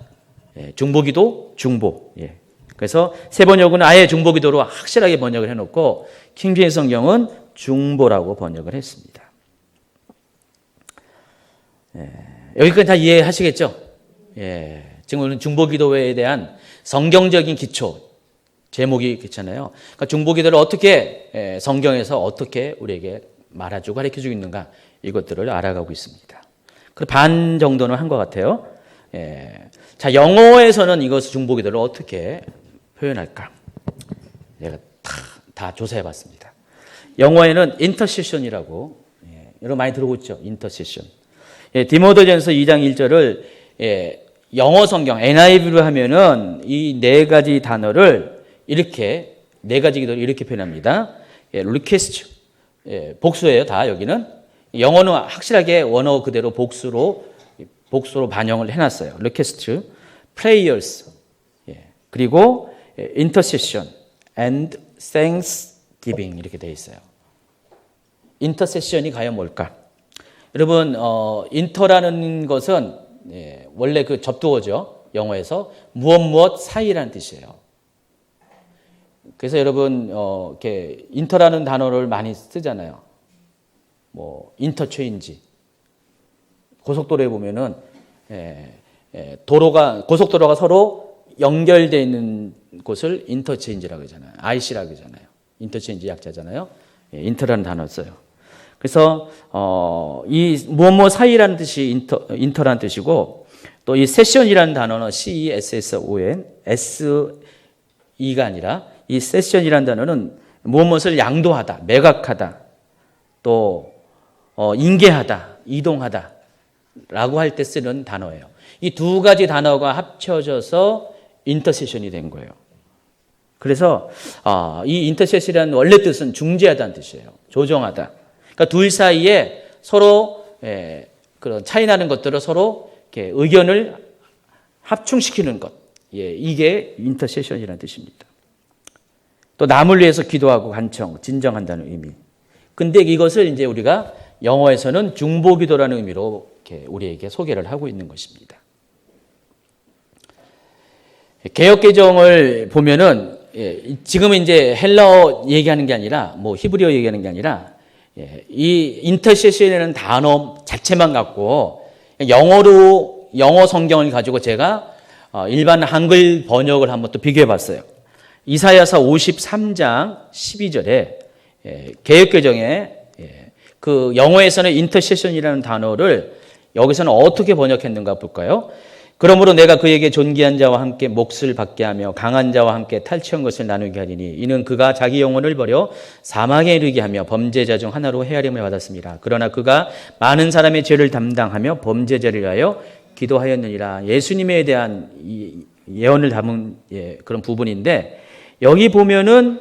중보기도, 중보. 그래서 새 번역은 아예 중보기도로 확실하게 번역을 해놓고 킹제임스 성경은 중보라고 번역을 했습니다. 여기까지 다 이해하시겠죠? 지금 오늘 중보기도에 대한 성경적인 기초, 제목이 있잖아요. 그러니까 중보기도를 어떻게 성경에서 어떻게 우리에게 말해주고 가르쳐주고 있는가 이것들을 알아가고 있습니다. 반 정도는 한 것 같아요. 자, 영어에서는 이것을 중보기도를 어떻게 표현할까? 내가 다 조사해봤습니다. 영어에는 intercession이라고 여러분 많이 들어보셨죠? intercession. 디모데전서 2장 1절을 영어 성경 NIV로 하면은 이 4가지 단어를 이렇게 4가지 기도를 이렇게 표현합니다. request 복수예요. 다 여기는 영어는 확실하게 원어 그대로 복수로 반영을 해놨어요. request, prayers, 그리고 intercession and thanksgiving 이렇게 되어 있어요. intercession이 과연 뭘까? 여러분, 인터라는 것은 원래 그 접두어죠. 영어에서 무엇 사이라는 뜻이에요. 그래서 여러분 이렇게 인터라는 단어를 많이 쓰잖아요. 뭐 인터체인지. 고속도로에 보면은 고속도로가 서로 연결되어 있는 곳을 인터체인지라고 하잖아요. IC라고 하잖아요. 인터체인지 약자잖아요. 인터라는 단어를 써요. 그래서 이 무엇 사이라는 뜻이 인터라는 뜻이고 또 이 세션이라는 단어는 CESSON, SE가 아니라 이 세션이라는 단어는 무엇을 양도하다, 매각하다, 또 인계하다, 이동하다 라고 할 때 쓰는 단어예요. 이 두 가지 단어가 합쳐져서 인터세션이 된 거예요. 그래서 이 인터세션이라는 원래 뜻은 중재하다는 뜻이에요. 조정하다. 그러니까 둘 사이에 서로 그런 차이 나는 것들을 서로 이렇게 의견을 합충시키는 것. 이게 인터세션이라는 뜻입니다. 또 남을 위해서 기도하고 간청, 진정한다는 의미. 근데 이것을 이제 우리가 영어에서는 중보기도라는 의미로 이렇게 우리에게 소개를 하고 있는 것입니다. 개역개정을 보면은 지금은 이제 헬라어 얘기하는 게 아니라 뭐 히브리어 얘기하는 게 아니라 이 인터세션이라는 단어 자체만 갖고 영어 성경을 가지고 제가 일반 한글 번역을 한번 또 비교해 봤어요. 이사야서 53장 12절에 개역개정에 그 영어에서는 인터세션이라는 단어를 여기서는 어떻게 번역했는가 볼까요? 그러므로 내가 그에게 존귀한 자와 함께 몫을 받게 하며 강한 자와 함께 탈취한 것을 나누게 하리니 이는 그가 자기 영혼을 버려 사망에 이르게 하며 범죄자 중 하나로 헤아림을 받았습니다. 그러나 그가 많은 사람의 죄를 담당하며 범죄자를 위하여 기도하였느니라. 예수님에 대한 예언을 담은 그런 부분인데 여기 보면은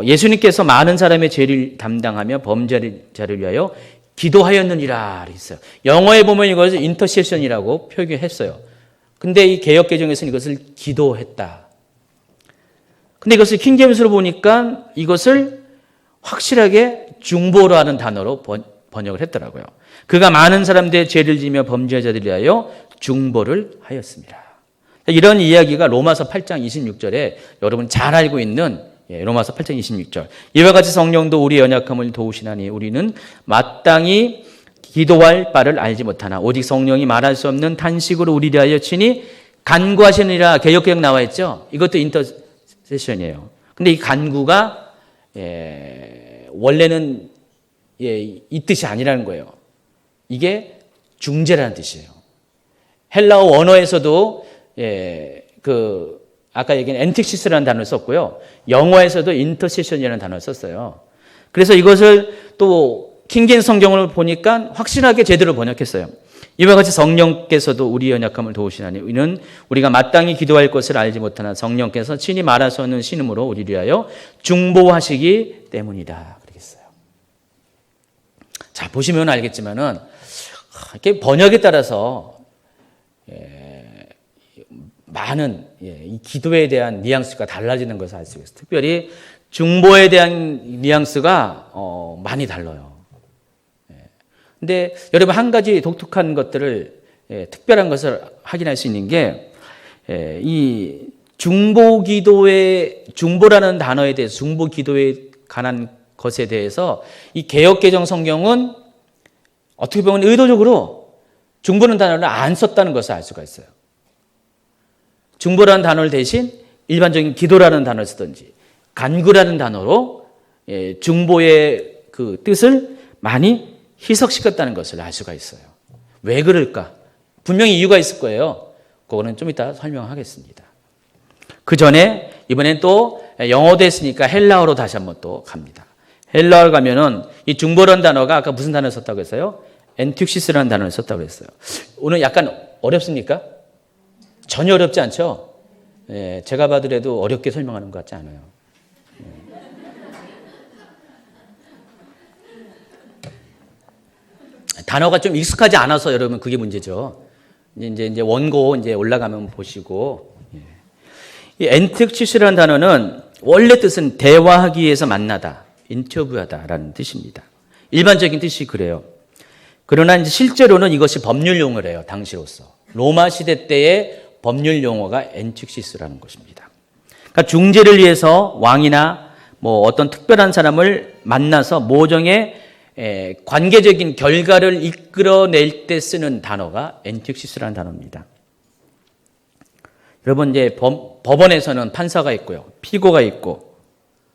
예수님께서 많은 사람의 죄를 담당하며 범죄자를 위하여 기도하였느니라 했어요. 영어에 보면 이것을 인터세션이라고 표기했어요. 근데 이 개역개정에서는 이것을 기도했다. 근데 이것을 킹제임스로 보니까 이것을 확실하게 중보라는 단어로 번역을 했더라고요. 그가 많은 사람들의 죄를 지며 범죄자들을 위하여 중보를 하였습니다. 이런 이야기가 로마서 8장 26절에 여러분 잘 알고 있는 로마서 8장 26절. 이와 같이 성령도 우리의 연약함을 도우시나니 우리는 마땅히 기도할 바를 알지 못하나 오직 성령이 말할 수 없는 탄식으로 우리를 하여 친히 간구하시느니라. 개역개정 나와 있죠. 이것도 인터세션이에요. 근데 이 간구가 원래는 이 뜻이 아니라는 거예요. 이게 중재라는 뜻이에요. 헬라어 원어에서도 아까 얘기한 엔틱시스라는 단어를 썼고요. 영어에서도 인터세션이라는 단어를 썼어요. 그래서 이것을 또 킹제임스 성경을 보니까 확실하게 제대로 번역했어요. 이와 같이 성령께서도 우리 연약함을 도우시나니 이는 우리가 마땅히 기도할 것을 알지 못하나 성령께서 친히 말할 수 없는 신음으로 우리를 위하여 중보하시기 때문이다. 그러겠어요. 자, 보시면 알겠지만은 이렇게 번역에 따라서 많은 이 기도에 대한 뉘앙스가 달라지는 것을 알 수 있어요. 특별히 중보에 대한 뉘앙스가 많이 달라요. 근데 여러분 한 가지 독특한 것들을 특별한 것을 확인할 수 있는 게 이 중보라는 단어에 대해서 중보 기도에 관한 것에 대해서 이 개역개정 성경은 어떻게 보면 의도적으로 중보라는 단어를 안 썼다는 것을 알 수가 있어요. 중보라는 단어를 대신 일반적인 기도라는 단어를 쓰든지 간구라는 단어로 중보의 그 뜻을 많이 희석시켰다는 것을 알 수가 있어요. 왜 그럴까? 분명히 이유가 있을 거예요. 그거는 좀 이따 설명하겠습니다. 그 전에 이번엔 또 영어도 했으니까 헬라어로 다시 한번 또 갑니다. 헬라어를 가면은 이 중보라는 단어가 아까 무슨 단어를 썼다고 했어요? 엔틱시스라는 단어를 썼다고 했어요. 오늘 약간 어렵습니까? 전혀 어렵지 않죠? 제가 봐도라도 어렵게 설명하는 것 같지 않아요. 단어가 좀 익숙하지 않아서 여러분 그게 문제죠. 이제 원고 이제 올라가면 보시고 이 엔틱시스라는 단어는 원래 뜻은 대화하기 위해서 만나다, 인터뷰하다라는 뜻입니다. 일반적인 뜻이 그래요. 그러나 이제 실제로는 이것이 법률 용어래요. 당시로서 로마 시대 때의 법률 용어가 엔틱시스라는 것입니다. 그러니까 중재를 위해서 왕이나 뭐 어떤 특별한 사람을 만나서 모종의 관계적인 결과를 이끌어낼 때 쓰는 단어가 엔틱시스라는 단어입니다. 여러분 이제 법원에서는 판사가 있고요, 피고가 있고,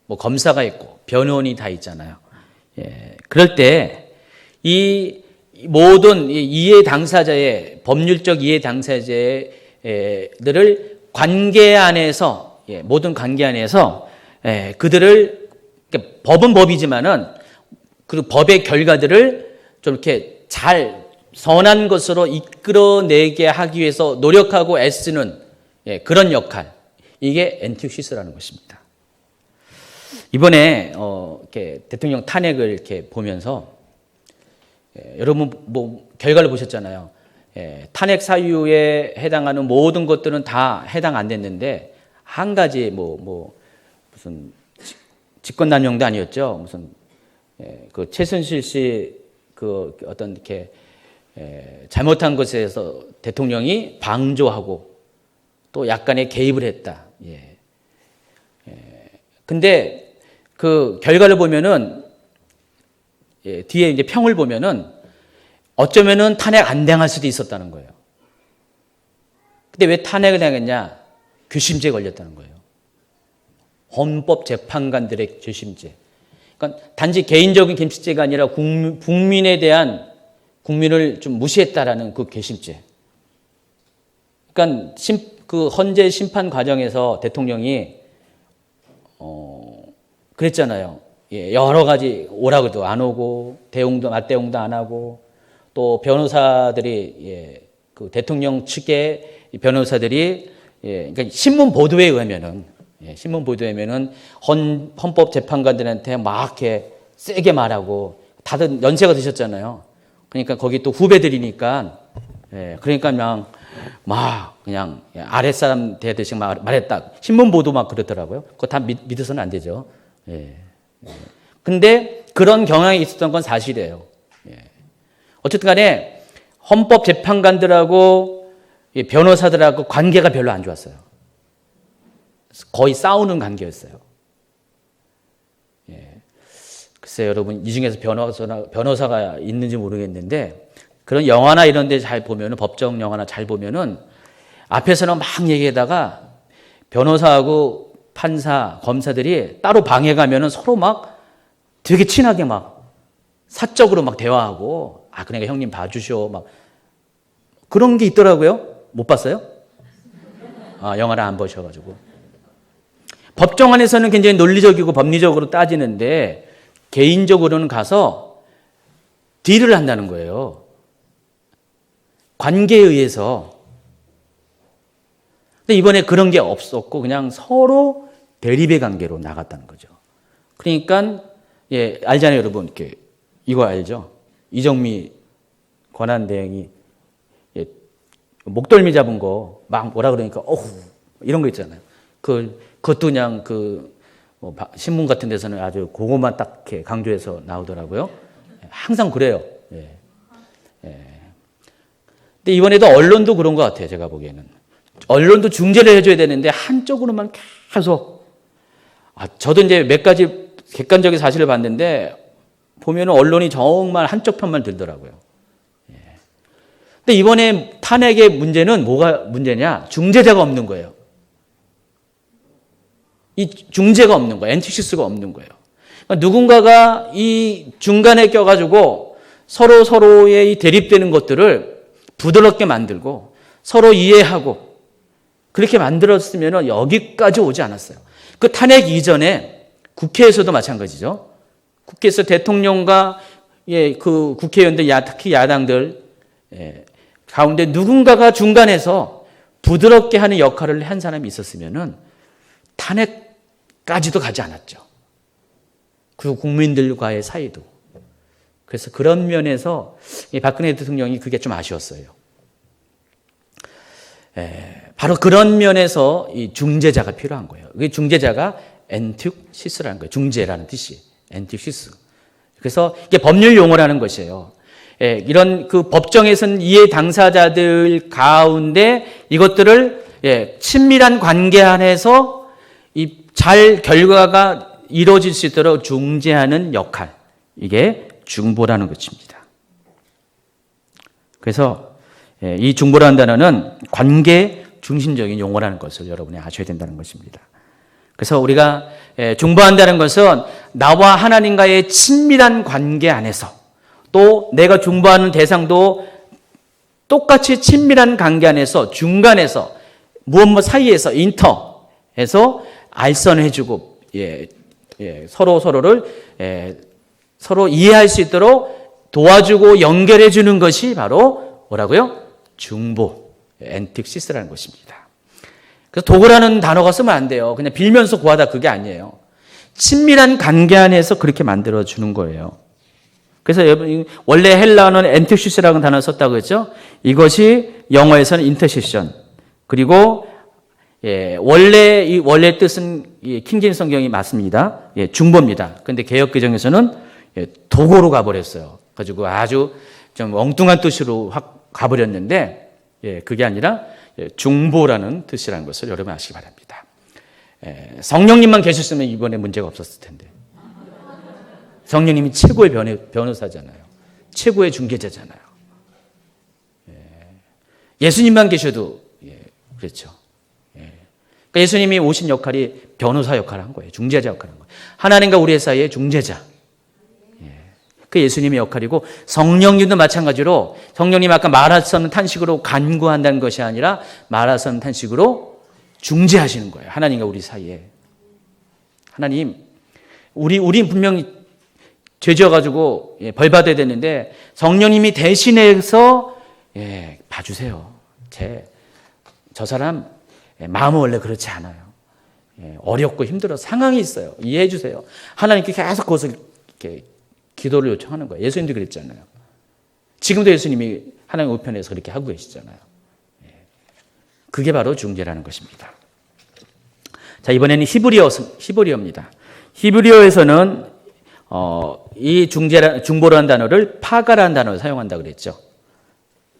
뭐 검사가 있고, 변호인이 다 있잖아요. 그럴 때 이 모든 이해 당사자의 법률적 이해 당사자들을 관계 안에서 모든 관계 안에서 그들을 법은 법이지만은 그 법의 결과들을 좀 이렇게 잘 선한 것으로 이끌어내게 하기 위해서 노력하고 애쓰는 그런 역할. 이게 엔티옥시스라는 것입니다. 이번에 이렇게 대통령 탄핵을 이렇게 보면서 여러분 뭐 결과를 보셨잖아요. 탄핵 사유에 해당하는 모든 것들은 다 해당 안 됐는데 한 가지 무슨 직권남용도 아니었죠. 무슨 그 최순실 씨 그 어떤 이렇게 잘못한 것에서 대통령이 방조하고 또 약간의 개입을 했다. 근데 그 결과를 보면은 뒤에 이제 평을 보면은 어쩌면은 탄핵 안 당할 수도 있었다는 거예요. 근데 왜 탄핵을 당했냐? 괘씸죄에 걸렸다는 거예요. 헌법재판관들의 괘씸죄. 그러니까 단지 개인적인 괘씸죄가 아니라 국민에 대한 국민을 좀 무시했다라는 그 괘씸죄. 그러니까 그 헌재 심판 과정에서 대통령이 그랬잖아요. 여러 가지 오라고도 안 오고 맞대응도 안 하고 또 변호사들이 그 대통령 측의 변호사들이 그러니까 신문 보도에 의하면은 헌법 재판관들한테 막 이렇게 세게 말하고 다들 연세가 드셨잖아요. 그러니까 거기 또 후배들이니까 그러니까 그냥 아랫사람 대하듯이 말했다. 신문 보도 막 그렇더라고요. 그거 다 믿어서는 안 되죠. 근데 그런 경향이 있었던 건 사실이에요. 어쨌든 간에 헌법 재판관들하고 변호사들하고 관계가 별로 안 좋았어요. 거의 싸우는 관계였어요. 글쎄 여러분 이 중에서 변호사가 있는지 모르겠는데 그런 영화나 이런 데 잘 보면은 법정 영화나 잘 보면은 앞에서는 막 얘기하다가 변호사하고 판사, 검사들이 따로 방에 가면은 서로 막 되게 친하게 막 사적으로 막 대화하고 그러니까 형님 봐주쇼 막 그런 게 있더라고요. 못 봤어요? 영화를 안 보셔가지고. 법정 안에서는 굉장히 논리적이고 법리적으로 따지는데 개인적으로는 가서 딜을 한다는 거예요. 관계에 의해서. 근데 이번에 그런 게 없었고 그냥 서로 대립의 관계로 나갔다는 거죠. 그러니까 알잖아요, 여러분. 이거 알죠? 이정미 권한대행이 목덜미 잡은 거 막 뭐라 그러니까 이런 거 있잖아요. 그것도 그냥 신문 같은 데서는 아주 그것만 딱 이렇게 강조해서 나오더라고요. 항상 그래요. 근데 이번에도 언론도 그런 것 같아요. 제가 보기에는. 언론도 중재를 해줘야 되는데 한쪽으로만 계속. 저도 이제 몇 가지 객관적인 사실을 봤는데 보면 언론이 정말 한쪽 편만 들더라고요. 근데 이번에 탄핵의 문제는 뭐가 문제냐? 중재자가 없는 거예요. 이 중재가 없는 거예요. 엔티옥시스가 없는 거예요. 그러니까 누군가가 이 중간에 껴가지고 서로의 이 대립되는 것들을 부드럽게 만들고 서로 이해하고 그렇게 만들었으면 여기까지 오지 않았어요. 그 탄핵 이전에 국회에서도 마찬가지죠. 국회에서 대통령과 그 국회의원들, 특히 야당들 가운데 누군가가 중간에서 부드럽게 하는 역할을 한 사람이 있었으면 탄핵까지도 가지 않았죠. 그리고 국민들과의 사이도. 그래서 그런 면에서 박근혜 대통령이 그게 좀 아쉬웠어요. 바로 그런 면에서 이 중재자가 필요한 거예요. 그 중재자가 엔티옥시스라는 거예요. 중재라는 뜻이 엔티옥시스. 그래서 이게 법률 용어라는 것이에요. 이런 그 법정에서는 이해 당사자들 가운데 이것들을 친밀한 관계 안에서 잘 결과가 이루어질 수 있도록 중재하는 역할. 이게 중보라는 것입니다. 그래서 이 중보라는 단어는 관계 중심적인 용어라는 것을 여러분이 아셔야 된다는 것입니다. 그래서 우리가 중보한다는 것은 나와 하나님과의 친밀한 관계 안에서 또 내가 중보하는 대상도 똑같이 친밀한 관계 안에서 중간에서 무엇 사이에서 인터에서 알선해주고 서로를 서로 이해할 수 있도록 도와주고 연결해 주는 것이 바로 뭐라고요? 중보, 엔틱시스라는 것입니다. 그래서 도구라는 단어가 쓰면 안 돼요. 그냥 빌면서 구하다 그게 아니에요. 친밀한 관계 안에서 그렇게 만들어 주는 거예요. 그래서 여러분 원래 헬라어는 엔틱시스라는 단어를 썼다고 했죠. 이것이 영어에서는 인터세션. 그리고 원래 뜻은 킹제임스 성경이 맞습니다. 중보입니다. 그런데 개역 개정에서는 도구로 가버렸어요. 가지고 아주 좀 엉뚱한 뜻으로 확 가버렸는데 그게 아니라 중보라는 뜻이라는 것을 여러분 아시기 바랍니다. 성령님만 계셨으면 이번에 문제가 없었을 텐데. 성령님이 최고의 변호사잖아요. 최고의 중개자잖아요. 예수님만 계셔도 그렇죠. 그러니까 예수님이 오신 역할이 변호사 역할을 한 거예요. 중재자 역할을 한 거예요. 하나님과 우리 사이의 중재자. 그 예수님의 역할이고 성령님도 마찬가지로 성령님 아까 말하선 탄식으로 간구한다는 것이 아니라 말하선 탄식으로 중재하시는 거예요. 하나님과 우리 사이에. 하나님, 우린 분명히 죄 지어가지고 벌 받아야 되는데 성령님이 대신해서 봐주세요. 저 사람 마음은 원래 그렇지 않아요. 어렵고 힘들어 상황이 있어요. 이해해 주세요. 하나님께 계속 그것을 이렇게 기도를 요청하는 거예요. 예수님도 그랬잖아요. 지금도 예수님이 하나님 우편에서 그렇게 하고 계시잖아요. 그게 바로 중재라는 것입니다. 자, 이번에는 히브리어입니다. 히브리어에서는 이 중보라는 단어를 파가라는 단어를 사용한다고 그랬죠.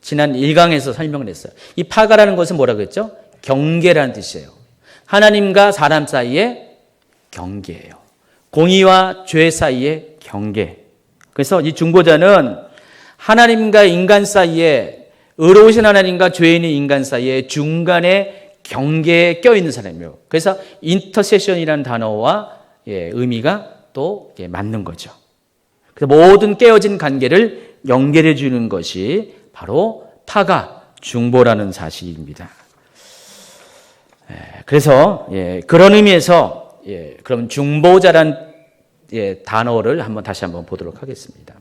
지난 1강에서 설명을 했어요. 이 파가라는 것은 뭐라고 했죠? 경계라는 뜻이에요. 하나님과 사람 사이의 경계예요. 공의와 죄 사이의 경계. 그래서 이 중보자는 하나님과 인간 사이에 의로우신 하나님과 죄인의 인간 사이에 중간에 경계에 껴있는 사람이에요. 그래서 인터세션이라는 단어와 의미가 또 맞는 거죠. 그래서 모든 깨어진 관계를 연결해 주는 것이 바로 파가 중보라는 사실입니다. 그래서 그런 의미에서 그럼 중보자란 단어를 다시 한번 보도록 하겠습니다.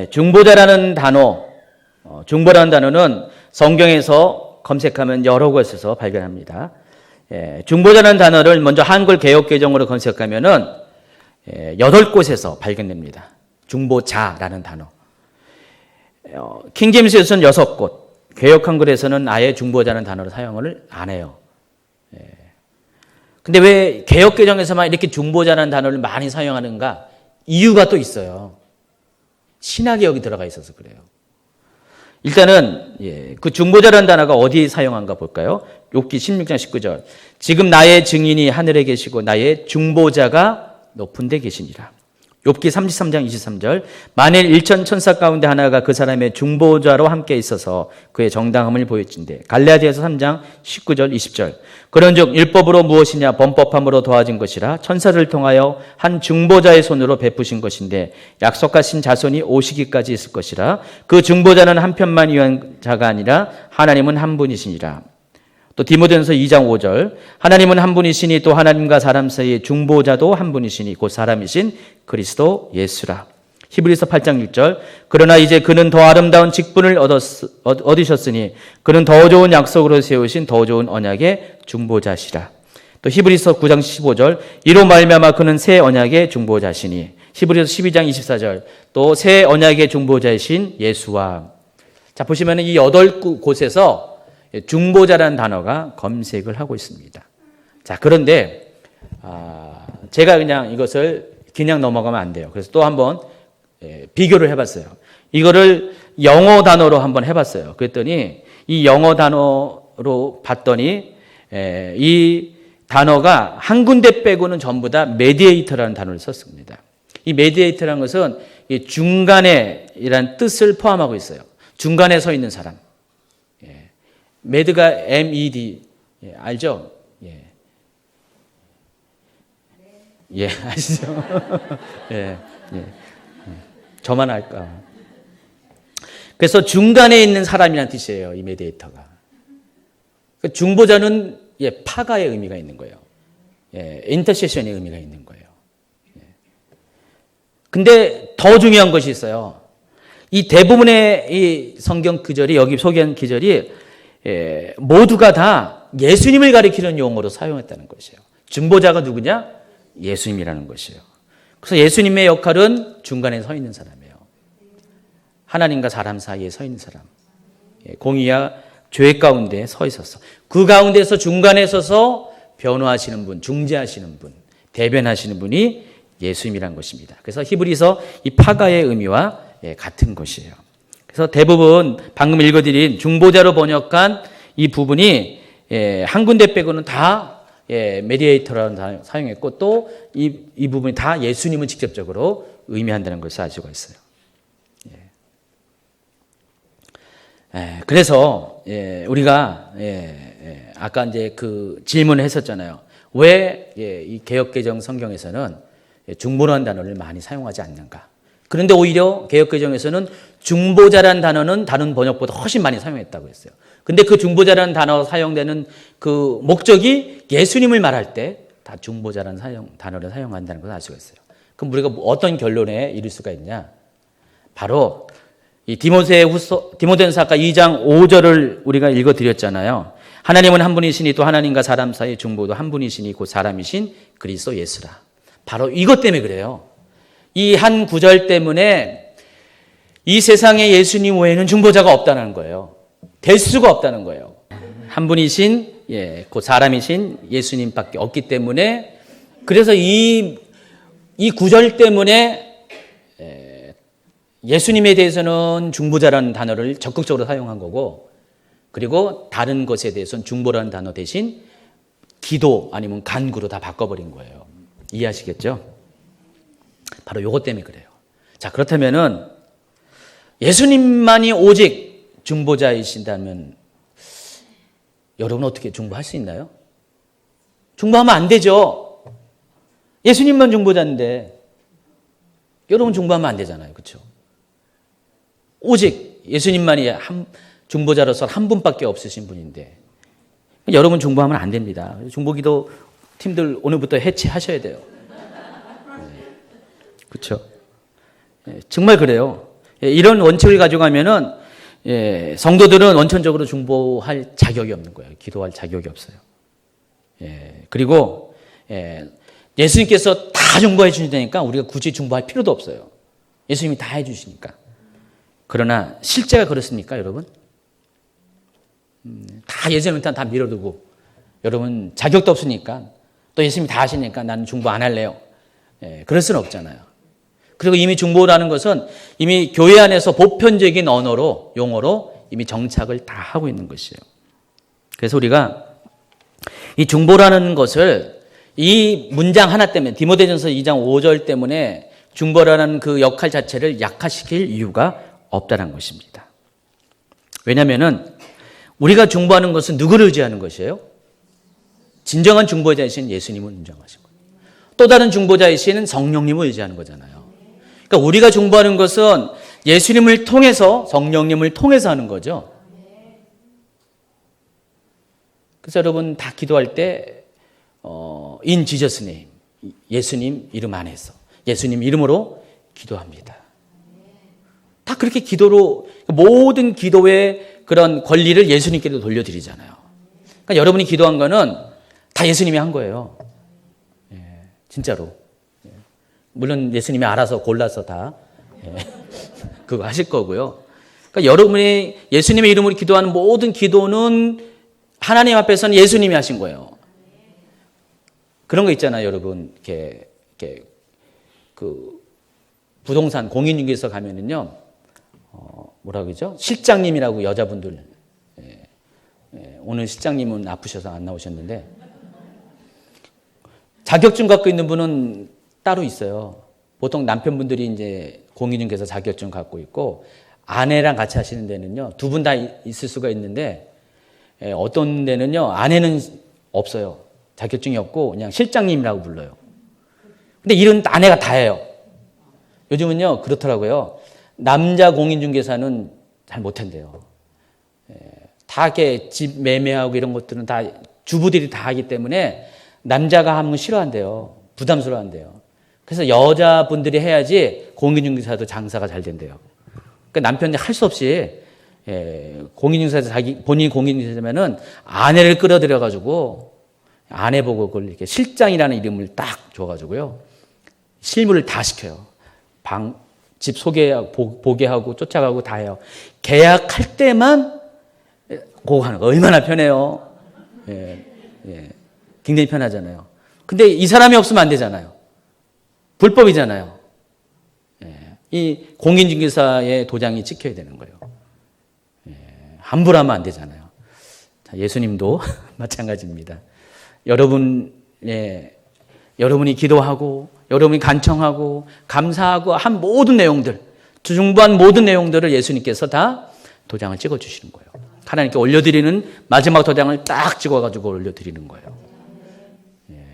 중보자라는 중보라는 단어는 성경에서 검색하면 여러 곳에서 발견합니다. 중보자라는 단어를 먼저 한글 개역개정으로 검색하면은 8곳에서 발견됩니다. 중보자라는 단어. 킹제임스에서는 6곳, 개역 한글에서는 아예 중보자라는 단어를 사용을 안 해요. 근데 왜 개역개정에서만 이렇게 중보자라는 단어를 많이 사용하는가? 이유가 또 있어요. 신학이 여기 들어가 있어서 그래요. 일단은 그 중보자라는 단어가 어디 사용한가 볼까요? 욥기 16장 19절. 지금 나의 증인이 하늘에 계시고 나의 중보자가 높은 데 계시니라. 욥기 33장 23절. 만일 일천 천사 가운데 하나가 그 사람의 중보자로 함께 있어서 그의 정당함을 보일진대. 갈라디아서 3장 19절 20절. 그런즉 율법으로 무엇이냐 범법함으로 도와진 것이라 천사를 통하여 한 중보자의 손으로 베푸신 것인데 약속하신 자손이 오시기까지 있을 것이라. 그 중보자는 한 편만 위한 자가 아니라 하나님은 한 분이시니라. 또 디모데전서 2장 5절. 하나님은 한 분이시니 또 하나님과 사람 사이의 중보자도 한 분이시니 곧 사람이신 그리스도 예수라. 히브리서 8장 6절. 그러나 이제 그는 더 아름다운 직분을 얻으셨으니 그는 더 좋은 약속으로 세우신 더 좋은 언약의 중보자시라. 또 히브리서 9장 15절. 이로 말미암아 그는 새 언약의 중보자시니. 히브리서 12장 24절. 또 새 언약의 중보자이신 예수와. 자, 보시면 이 8곳에서 중보자라는 단어가 검색을 하고 있습니다. 자, 그런데 제가 그냥 이것을 그냥 넘어가면 안 돼요. 그래서 또 한번 비교를 해봤어요. 이거를 영어 단어로 한번 해봤어요. 그랬더니 이 영어 단어로 봤더니 이 단어가 한 군데 빼고는 전부 다 메디에이터라는 단어를 썼습니다. 이 메디에이터라는 것은 이 중간에 이란 뜻을 포함하고 있어요. 중간에 서 있는 사람. 메드가 MED 알죠? 아시죠? 저만 알까? 그래서 중간에 있는 사람이라는 뜻이에요. 이 메디에이터가. 중보자는 파가의 의미가 있는 거예요. 인터세션의 의미가 있는 거예요. 근데 더 중요한 것이 있어요. 이 대부분의 이 성경 구절이 여기 소개한 구절이 모두가 다 예수님을 가리키는 용어로 사용했다는 것이에요. 중보자가 누구냐? 예수님이라는 것이에요. 그래서 예수님의 역할은 중간에 서 있는 사람이에요. 하나님과 사람 사이에 서 있는 사람. 공의와 죄 가운데 서 있었어. 그 가운데서 중간에 서서 변호하시는 분, 중재하시는 분, 대변하시는 분이 예수님이란 것입니다. 그래서 히브리서 이 파가의 의미와 같은 것이에요. 그래서 대부분 방금 읽어드린 중보자로 번역한 이 부분이 한 군데 빼고는 다 메디에이터라는 단어 사용했고 또 이 부분이 다 예수님을 직접적으로 의미한다는 것을 알 수가 있어요. 그래서 우리가 아까 이제 그 질문을 했었잖아요. 왜 이 개역개정 성경에서는 중보라는 단어를 많이 사용하지 않는가? 그런데 오히려 개역개정에서는 중보자라는 단어는 다른 번역보다 훨씬 많이 사용했다고 했어요. 근데 그 중보자라는 단어 사용되는 그 목적이 예수님을 말할 때 다 중보자라는 단어를 사용한다는 것을 알 수가 있어요. 그럼 우리가 어떤 결론에 이를 수가 있냐? 바로 이 디모데전서 아까 2장 5절을 우리가 읽어드렸잖아요. 하나님은 한 분이시니 또 하나님과 사람 사이의 중보도 한 분이시니 곧 사람이신 그리스도 예수라. 바로 이것 때문에 그래요. 이 한 구절 때문에 이 세상에 예수님 외에는 중보자가 없다는 거예요. 될 수가 없다는 거예요. 한 분이신 곧 사람이신 예수님밖에 없기 때문에 그래서 이 구절 때문에 예수님에 대해서는 중보자라는 단어를 적극적으로 사용한 거고 그리고 다른 것에 대해서는 중보라는 단어 대신 기도 아니면 간구로 다 바꿔버린 거예요. 이해하시겠죠? 바로 요것 때문에 그래요. 자, 그렇다면은 예수님만이 오직 중보자이신다면 여러분 어떻게 중보할 수 있나요? 중보하면 안 되죠. 예수님만 중보자인데 여러분 중보하면 안 되잖아요. 그렇죠? 오직 예수님만이 중보자로서 한 분밖에 없으신 분인데 여러분 중보하면 안 됩니다. 중보기도 팀들 오늘부터 해체하셔야 돼요. 그렇죠? 정말 그래요. 이런 원칙을 가져가면은 성도들은 원천적으로 중보할 자격이 없는 거예요. 기도할 자격이 없어요. 그리고 예수님께서 다 중보해 주시니까 우리가 굳이 중보할 필요도 없어요. 예수님이 다 해주시니까. 그러나 실제가 그렇습니까, 여러분? 다 예수님한테 다 밀어두고 여러분 자격도 없으니까 또 예수님이 다 하시니까 나는 중보 안 할래요. 그럴 수는 없잖아요. 그리고 이미 중보라는 것은 이미 교회 안에서 보편적인 언어로 용어로 이미 정착을 다 하고 있는 것이에요. 그래서 우리가 이 중보라는 것을 이 문장 하나 때문에 디모데전서 2장 5절 때문에 중보라는 그 역할 자체를 약화시킬 이유가 없다는 것입니다. 왜냐하면은 우리가 중보하는 것은 누구를 의지하는 것이에요? 진정한 중보자이신 예수님을 인정하신 거예요. 또 다른 중보자이신 성령님을 의지하는 거잖아요. 그러니까 우리가 중보하는 것은 예수님을 통해서 성령님을 통해서 하는 거죠. 그래서 여러분 다 기도할 때 in Jesus name, 예수님 이름 안에서 예수님 이름으로 기도합니다. 다 그렇게 기도로 모든 기도의 그런 권리를 예수님께로 돌려드리잖아요. 그러니까 여러분이 기도한 거는 다 예수님이 한 거예요. 진짜로. 물론 예수님이 알아서 골라서 다 그거 하실 거고요. 그러니까 여러분이 예수님의 이름으로 기도하는 모든 기도는 하나님 앞에서는 예수님이 하신 거예요. 그런 거 있잖아요, 여러분. 이렇게 그 부동산 공인중개사 가면은요, 뭐라 그러죠? 실장님이라고 여자분들. 오늘 실장님은 아프셔서 안 나오셨는데 자격증 갖고 있는 분은 따로 있어요. 보통 남편분들이 이제 공인중개사 자격증 갖고 있고 아내랑 같이 하시는 데는요, 두 분 다 있을 수가 있는데 어떤 데는요, 아내는 없어요. 자격증이 없고 그냥 실장님이라고 불러요. 근데 일은 아내가 다 해요. 요즘은요, 그렇더라고요. 남자 공인중개사는 잘 못한대요. 다 이렇게 집 매매하고 이런 것들은 다 주부들이 다 하기 때문에 남자가 하면 싫어한대요. 부담스러워한대요. 그래서 여자분들이 해야지 공인중개사도 장사가 잘 된대요. 그러니까 남편이 할 수 없이 공인중개사에서 본인이 공인중개사면은 아내를 끌어들여가지고 아내 보고 그걸 이렇게 실장이라는 이름을 딱 줘가지고요. 실무를 다 시켜요. 집 소개하고, 보게 하고, 쫓아가고 다 해요. 계약할 때만 그거 하는 거 얼마나 편해요. 굉장히 편하잖아요. 근데 이 사람이 없으면 안 되잖아요. 불법이잖아요. 이 공인중개사의 도장이 찍혀야 되는 거예요. 함부로 하면 안 되잖아요. 자, 예수님도 마찬가지입니다. 여러분이 기도하고, 여러분이 간청하고, 감사하고 한 모든 내용들, 중보한 모든 내용들을 예수님께서 다 도장을 찍어 주시는 거예요. 하나님께 올려드리는 마지막 도장을 딱 찍어가지고 올려드리는 거예요.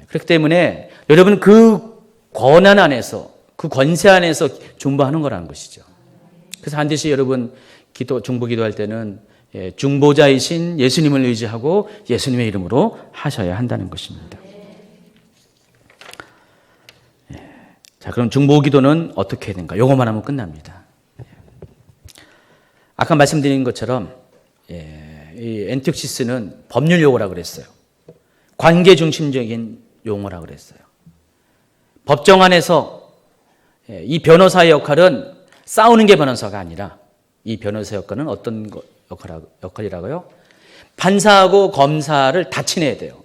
그렇기 때문에 여러분 그 권한 안에서, 그 권세 안에서 중보하는 거라는 것이죠. 그래서 반드시 여러분 중보 기도할 때는 중보자이신 예수님을 의지하고 예수님의 이름으로 하셔야 한다는 것입니다. 자, 그럼 중보 기도는 어떻게 해야 되는가? 요것만 하면 끝납니다. 아까 말씀드린 것처럼 이 엔틱시스는 법률 용어라고 그랬어요. 관계 중심적인 용어라고 그랬어요. 법정 안에서 이 변호사의 역할은 싸우는 게 변호사가 아니라 이 변호사 역할은 어떤 역할이라고요? 판사하고 검사를 다 친해야 돼요.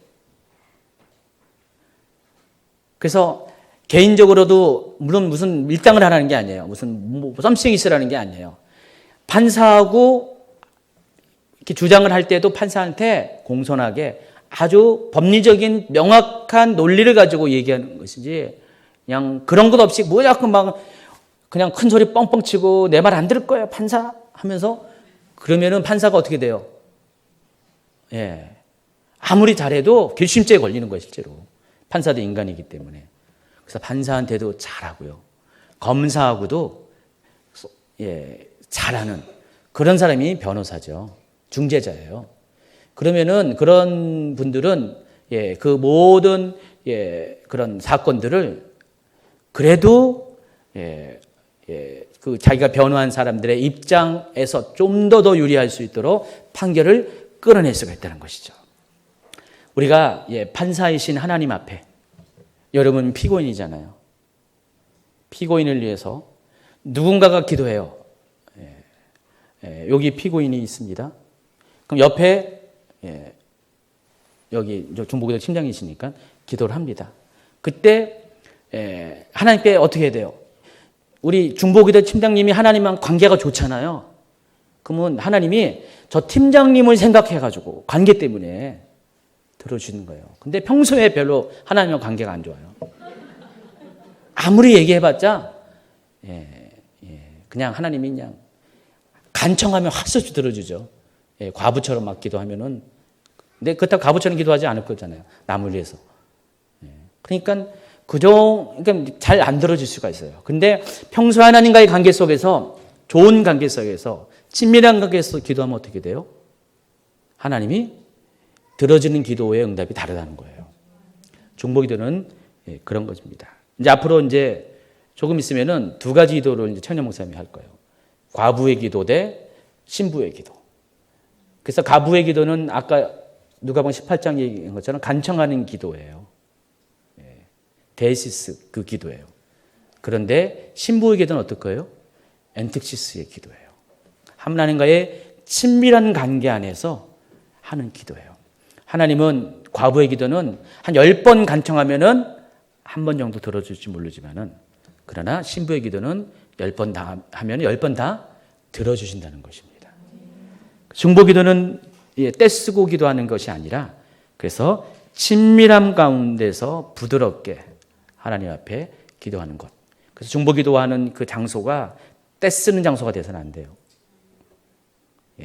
그래서 개인적으로도 물론 무슨 밀당을 하라는 게 아니에요. 무슨 썸씽이 있으라는 게 아니에요. 판사하고 이렇게 주장을 할 때도 판사한테 공손하게 아주 법리적인 명확한 논리를 가지고 얘기하는 것이지 그냥 그런 것 없이 뭐 자꾸 막 그냥 큰 소리 뻥뻥 치고 내 말 안 들을 거예요 판사 하면서 그러면은 판사가 어떻게 돼요? 아무리 잘해도 괘씸죄에 걸리는 거예요 실제로. 판사도 인간이기 때문에. 그래서 판사한테도 잘하고요. 검사하고도 잘하는 그런 사람이 변호사죠. 중재자예요. 그러면은 그런 분들은 그 모든 그런 사건들을 그래도 그 자기가 변호한 사람들의 입장에서 좀 더 유리할 수 있도록 판결을 끌어낼 수가 있다는 것이죠. 우리가 판사이신 하나님 앞에 여러분 피고인이잖아요. 피고인을 위해서 누군가가 기도해요. 여기 피고인이 있습니다. 그럼 옆에 여기 중보기도 팀장이시니까 기도를 합니다. 그때 하나님께 어떻게 해야 돼요? 우리 중보기도 팀장님이 하나님과 관계가 좋잖아요. 그러면 하나님이 저 팀장님을 생각해가지고 관계 때문에 들어주시는 거예요. 근데 평소에 별로 하나님과 관계가 안 좋아요. 아무리 얘기해봤자 그냥 하나님이 그냥 간청하면 핫소리 들어주죠. 과부처럼 막 기도하면은 근데 그렇다고 과부처럼 기도하지 않을 거잖아요. 남을 위해서. 그러니까 그러니까 잘 안 들어줄 수가 있어요. 근데 평소 하나님과의 관계 속에서 좋은 관계 속에서 친밀한 관계에서 기도하면 어떻게 돼요? 하나님이 들어주는 기도의 응답이 다르다는 거예요. 중보기도는 그런 것입니다. 이제 앞으로 이제 조금 있으면은 두 가지 기도를 이제 청년 목사님이 할 거예요. 과부의 기도 대 신부의 기도. 그래서 과부의 기도는 아까 누가복음 18장 얘기한 것처럼 간청하는 기도예요. 데이시스 그 기도예요. 그런데 신부의 기도는 어떨 거예요? 엔틱시스의 기도예요. 하나님과의 친밀한 관계 안에서 하는 기도예요. 하나님은 과부의 기도는 한 10번 간청하면은 한 번 정도 들어줄지 모르지만은 그러나 신부의 기도는 10번 다 하면 10번 다 들어주신다는 것입니다. 중보 기도는 떼쓰고 기도하는 것이 아니라 그래서 친밀함 가운데서 부드럽게 하나님 앞에 기도하는 것. 그래서 중보 기도하는 그 장소가 떼쓰는 장소가 돼서는 안 돼요.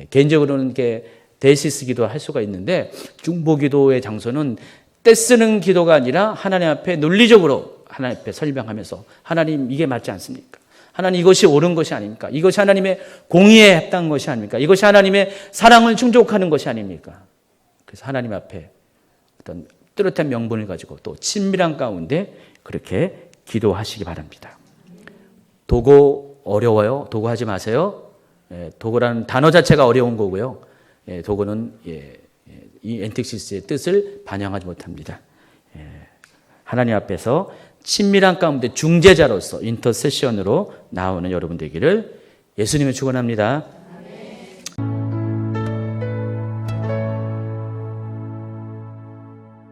개인적으로는 이렇게 데이시스 기도 할 수가 있는데 중보 기도의 장소는 떼쓰는 기도가 아니라 하나님 앞에 논리적으로 하나님 앞에 설명하면서 하나님 이게 맞지 않습니까? 하나님 이것이 옳은 것이 아닙니까? 이것이 하나님의 공의에 합당한 것이 아닙니까? 이것이 하나님의 사랑을 충족하는 것이 아닙니까? 그래서 하나님 앞에 어떤 뚜렷한 명분을 가지고 또 친밀한 가운데 그렇게 기도하시기 바랍니다. 도고 어려워요? 도고 하지 마세요. 도고라는 단어 자체가 어려운 거고요. 도고는 이 엔틱시스의 뜻을 반영하지 못합니다. 하나님 앞에서 친밀한 가운데 중재자로서 인터세션으로 나오는 여러분 되기를 예수님을 축원합니다.